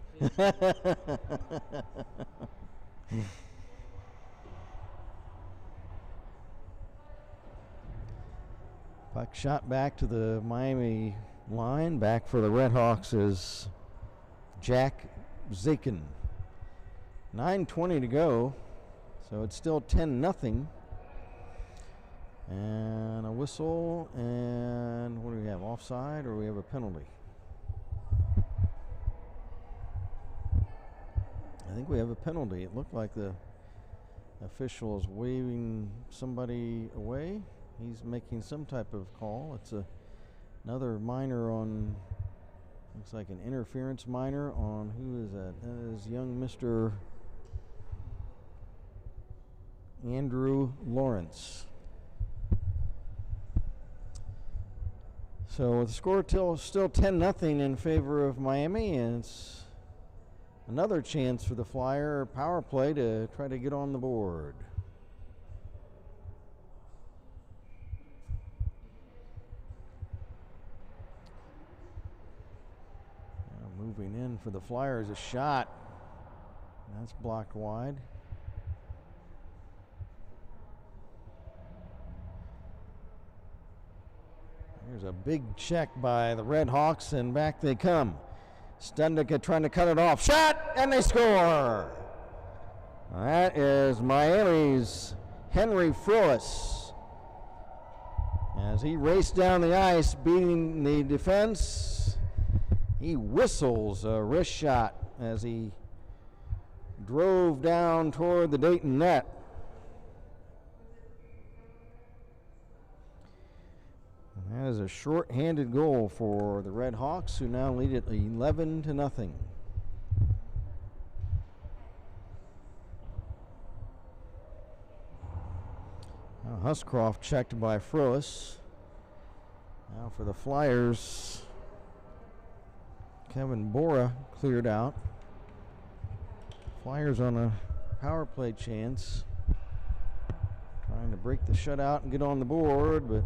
Puck shot back to the Miami line. Back for the Redhawks is Jack Zakin. 9:20 to go, so it's still 10-0. And a whistle, and what do we have, offside, or we have a penalty? I think we have a penalty. It looked like the official is waving somebody away. He's making some type of call. It's another minor on, looks like an interference minor on, who is that? That is young Mr. Andrew Lawrence. So the score still 10-0 in favor of Miami, and it's another chance for the Flyer power play to try to get on the board. Now moving in for the Flyers, a shot. That's blocked wide. Here's a big check by the Redhawks, and back they come. Studnicka trying to cut it off. Shot, and they score! That is Miami's Henry Frois. As he raced down the ice, beating the defense, he whistles a wrist shot as he drove down toward the Dayton net. That is a short-handed goal for the Redhawks, who now lead it 11-0. Now Huscroft checked by Frois. Now for the Flyers, Kevin Bora cleared out. Flyers on a power play chance. Trying to break the shutout and get on the board, but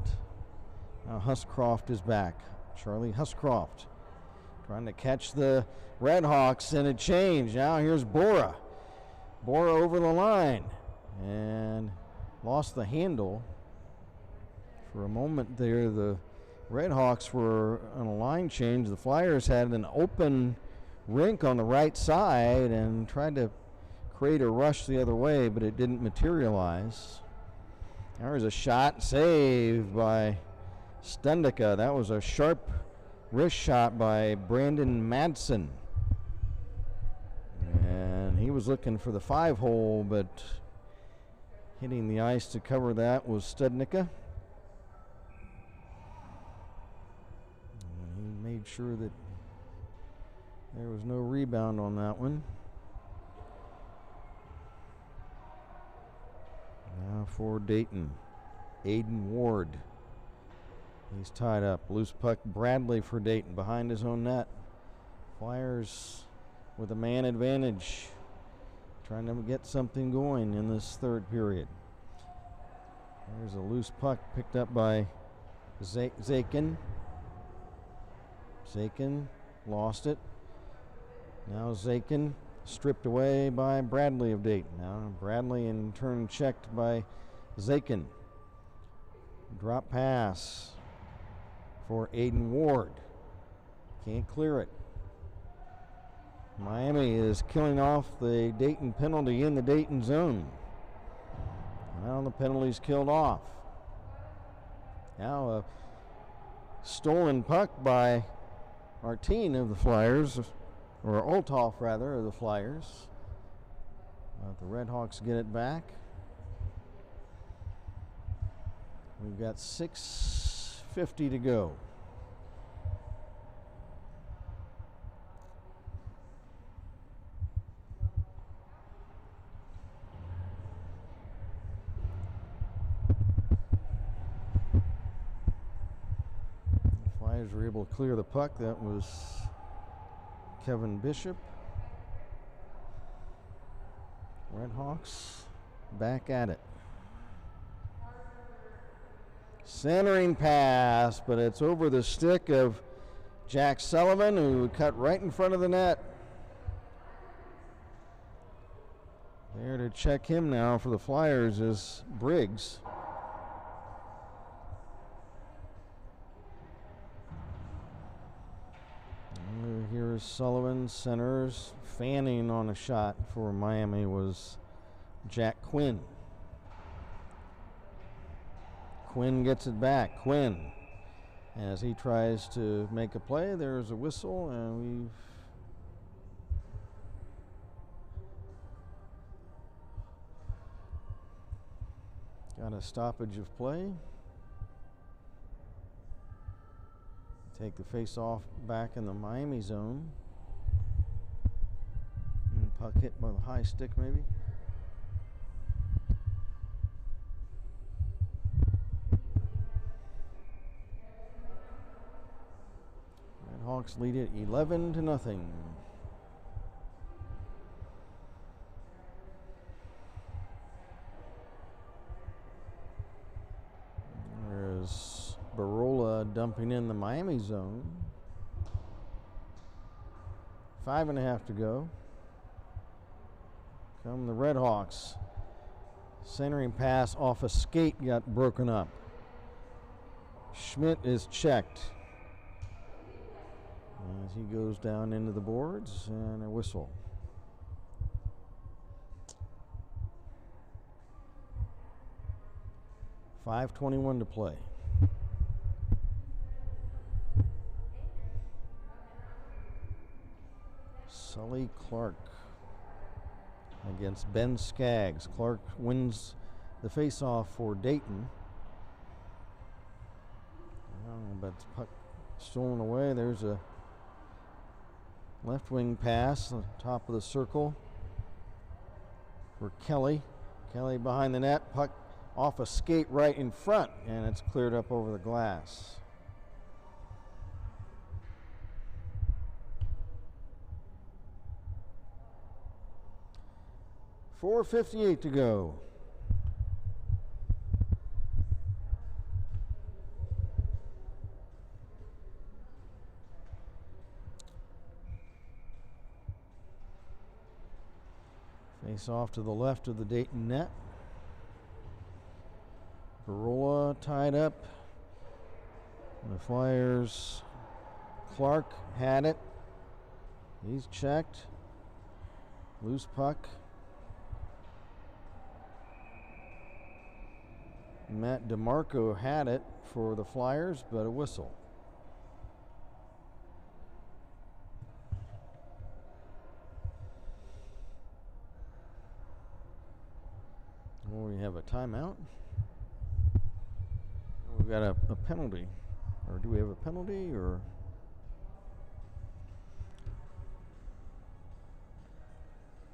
now Huscroft is back. Charlie Huscroft trying to catch the Redhawks, and a change. Now here's Bora. Bora over the line and lost the handle. For a moment there, the Redhawks were on a line change. The Flyers had an open rink on the right side and tried to create a rush the other way, but it didn't materialize. There's a shot saved by Stendika. That was a sharp wrist shot by Brandon Madsen. And he was looking for the 5-hole, but hitting the ice to cover that was Stendika. And he made sure that there was no rebound on that one. Now for Dayton, Aiden Ward. He's tied up. Loose puck, Bradley for Dayton behind his own net. Flyers with a man advantage, trying to get something going in this third period. There's a loose puck picked up by Zakin. Zakin lost it. Now Zakin stripped away by Bradley of Dayton. Now Bradley in turn checked by Zakin. Drop pass for Aiden Ward. Can't clear it. Miami is killing off the Dayton penalty in the Dayton zone. Now the penalty's killed off. Now a stolen puck by Martin of the Flyers, or Olthoff rather, of the Flyers. The Redhawks get it back. We've got 6:50 to go. The Flyers were able to clear the puck. That was Kevin Bishop. Redhawks back at it. Centering pass, but it's over the stick of Jack Sullivan, who cut right in front of the net. There to check him now for the Flyers is Briggs. Here's Sullivan, centers. Fanning on a shot for Miami was Jack Quinn. Quinn gets it back. Quinn, as he tries to make a play, there's a whistle, and we've got a stoppage of play. Take the face-off back in the Miami zone. And puck hit by the high stick, maybe. Redhawks lead it 11-0. There's Barola dumping in the Miami zone. 5.5 to go. Come the Redhawks. Centering pass off a skate got broken up. Schmidt is checked as he goes down into the boards, and a whistle. .5:21 to play. Sully Clark against Ben Skaggs. Clark wins the face-off for Dayton. Now but the puck stolen away. There's a left wing pass on top of the circle for Kelly. Kelly behind the net, puck off a skate right in front, and it's cleared up over the glass. .458 to go. Face off to the left of the Dayton net. Barola tied up. The Flyers, Clark had it. He's checked. Loose puck. Matt DeMarco had it for the Flyers, but a whistle. Well, we have a timeout. We've got a penalty. Or do we have a penalty, or?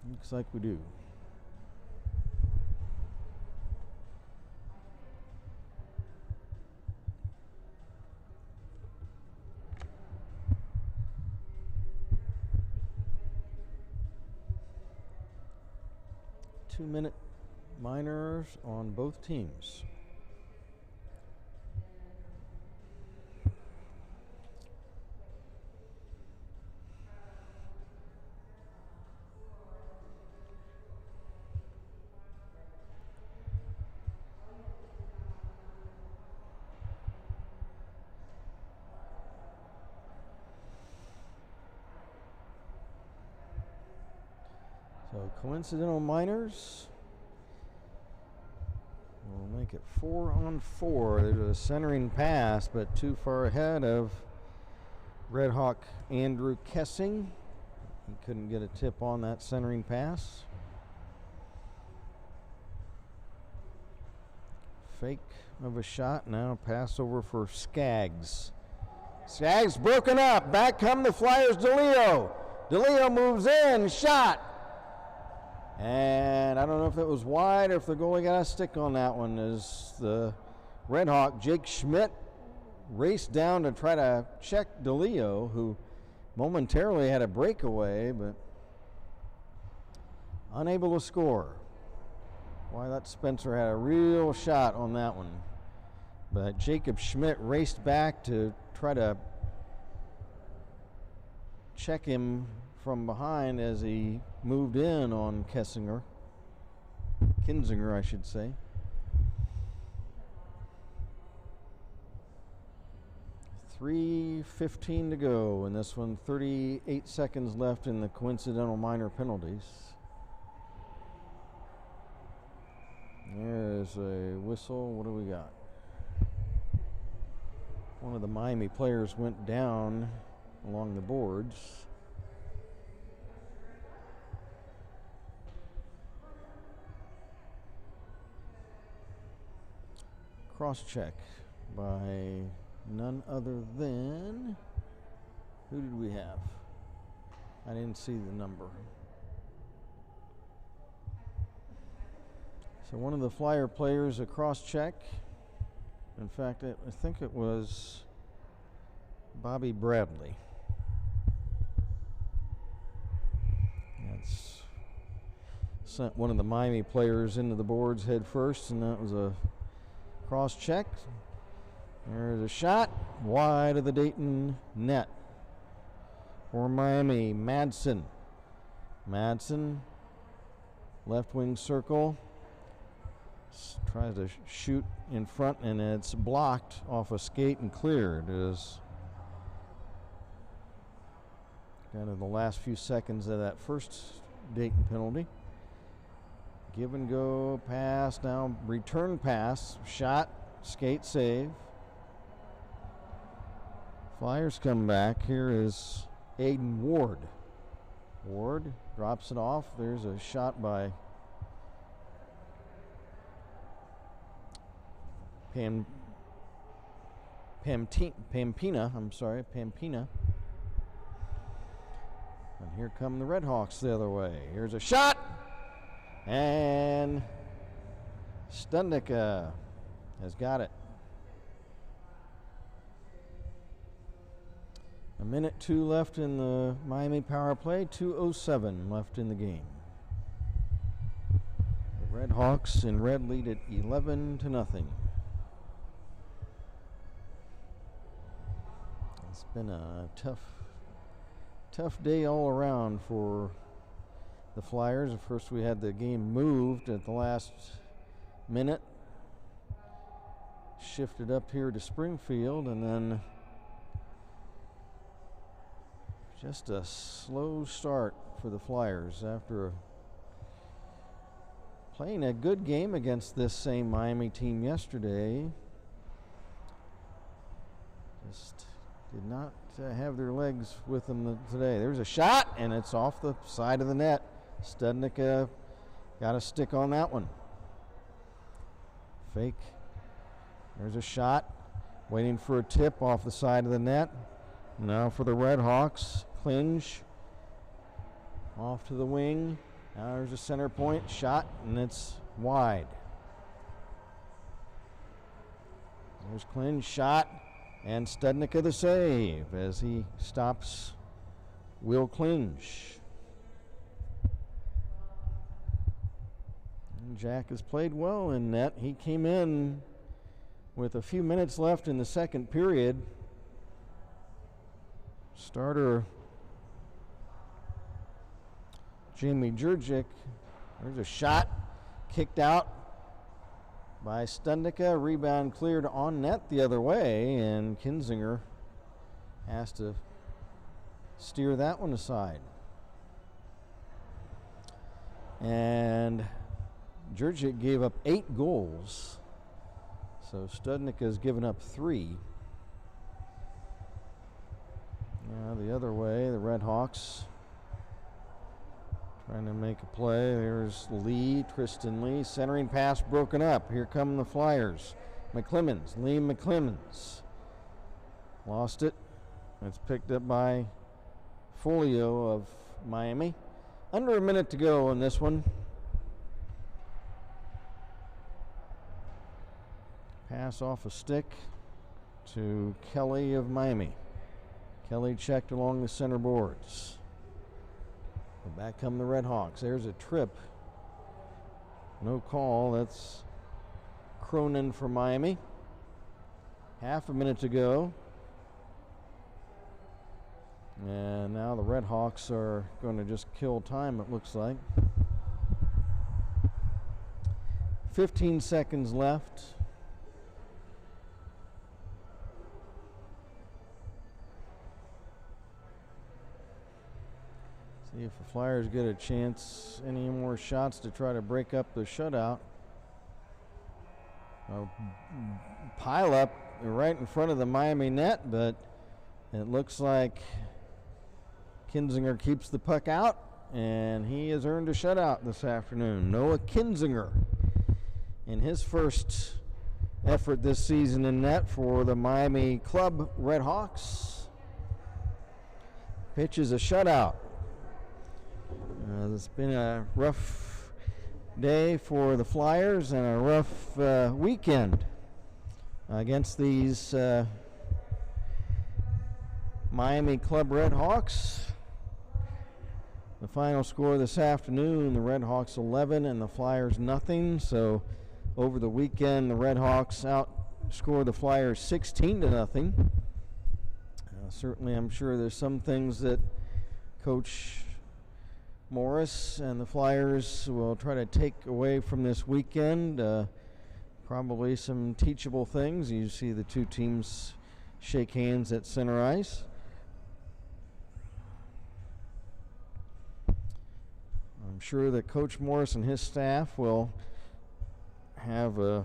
Looks like we do. Two-minute minors on both teams. So coincidental minors will make it 4-on-4. There's a centering pass, but too far ahead of Redhawk Andrew Kessing. He couldn't get a tip on that centering pass. Fake of a shot. Now pass over for Skaggs. Skaggs broken up. Back come the Flyers. DeLeo. DeLeo moves in. Shot. And I don't know if that was wide or if the goalie got a stick on that one, as the Redhawk, Jake Schmidt, raced down to try to check DeLeo, who momentarily had a breakaway, but unable to score. Why, that Spencer had a real shot on that one. But Jacob Schmidt raced back to try to check him from behind as he moved in on Kinzinger, I should say. 3:15 to go in this one. 38 seconds left in the coincidental minor penalties. There's a whistle. What do we got? One of the Miami players went down along the boards. Cross-check by none other than, who did we have? I didn't see the number. So one of the Flyer players, a cross-check. In fact, I think it was Bobby Bradley. That's sent one of the Miami players into the boards head first, and that was a cross-check. There's a shot wide of the Dayton net for Miami. Madsen, left wing circle, tries to shoot in front, and it's blocked off a skate and cleared. As kind of the last few seconds of that first Dayton penalty. Give and go pass, now return pass, shot, skate, save. Flyers come back. Here is Aiden Ward. Ward drops it off. There's a shot by Pampina. Pampina. And here come the Redhawks the other way. Here's a shot, and Studnicka has got it. 1:02 left in the Miami power play. 2:07 left in the game. The Redhawks in red lead at 11-0. It's been a tough day all around for the Flyers. At first we had the game moved at the last minute, shifted up here to Springfield, and then just a slow start for the Flyers after playing a good game against this same Miami team yesterday. Just did not have their legs with them today. There's a shot, and it's off the side of the net. Studnicka got a stick on that one. Fake. There's a shot. Waiting for a tip off the side of the net. Now for the Redhawks. Klinge. Off to the wing. Now there's a center point shot, and it's wide. There's Klinge shot. And Studnicka the save as he stops Will Klinge. And Jack has played well in net. He came in with a few minutes left in the second period. Starter Jamie Jurczyk. There's a shot kicked out by Studnicka. Rebound cleared on net the other way, and Kinzinger has to steer that one aside. And Jurczyk gave up 8 goals, so Studnicka has given up 3. Now the other way, the Redhawks trying to make a play. There's Tristan Lee. Centering pass broken up. Here come the Flyers. Liam McClemens. Lost it. It's picked up by Folio of Miami. Under a minute to go in this one. Pass off a stick to Kelly of Miami. Kelly checked along the center boards. But back come the Redhawks. There's a trip. No call. That's Cronin for Miami. Half a minute to go. And now the Redhawks are going to just kill time, it looks like. 15 seconds left. See if the Flyers get a chance, any more shots to try to break up the shutout. A pile up right in front of the Miami net, but it looks like Kinzinger keeps the puck out, and he has earned a shutout this afternoon. Noah Kinzinger in his first effort this season in net for the Miami Club Redhawks. Pitches a shutout. It's been a rough day for the Flyers and a rough weekend against these Miami Club Redhawks. The final score this afternoon, the Redhawks 11 and the Flyers nothing. So over the weekend, the Redhawks outscored the Flyers 16-0. Certainly, I'm sure there's some things that Coach Morris and the Flyers will try to take away from this weekend. Probably some teachable things. You see the two teams shake hands at center ice. I'm sure that Coach Morris and his staff will have a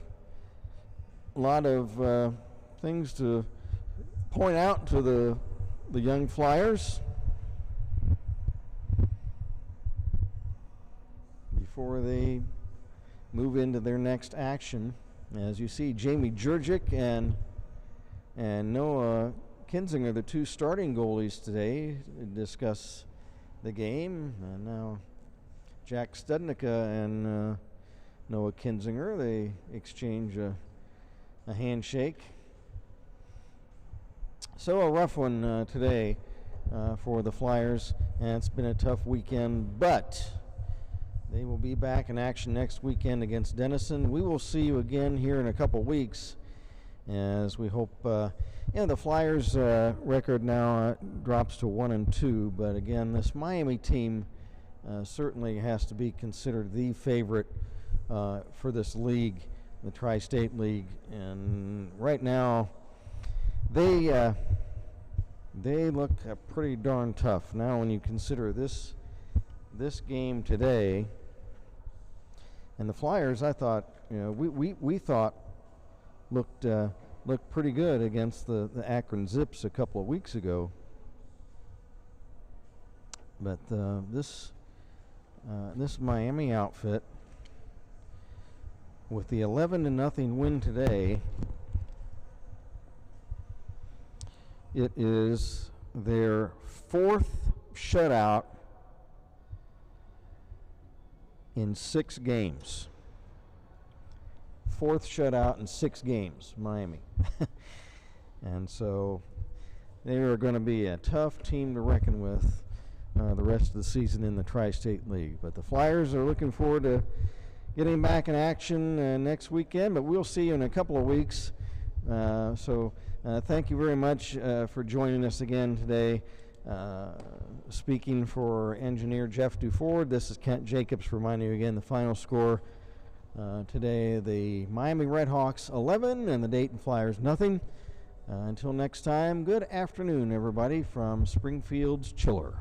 lot of things to point out to the young Flyers before they move into their next action. As you see, Jamie Jurczyk and and Noah Kinzinger, the two starting goalies today, to discuss the game. And now Jack Studnicka and Noah Kinzinger, they exchange a handshake. So a rough one today for the Flyers, and it's been a tough weekend, but they will be back in action next weekend against Denison. We will see you again here in a couple weeks, as we hope. The Flyers' record now drops to 1-2, but again, this Miami team certainly has to be considered the favorite for this league, the Tri-State League, and right now they look pretty darn tough. Now, when you consider this game today, and the Flyers, I thought, we thought looked pretty good against the Akron Zips a couple of weeks ago. But this Miami outfit, with the 11-0 win today, it is their fourth shutout in 6 games. Fourth shutout in 6 games, Miami. And so they are going to be a tough team to reckon with the rest of the season in the Tri-State League. But the Flyers are looking forward to getting back in action next weekend, but we'll see you in a couple of weeks. So thank you very much for joining us again today. Speaking for engineer Jeff Duford, this is Kent Jacobs reminding you again the final score today: the Miami Redhawks 11 and the Dayton Flyers nothing. Until next time, good afternoon, everybody, from Springfield's Chiller.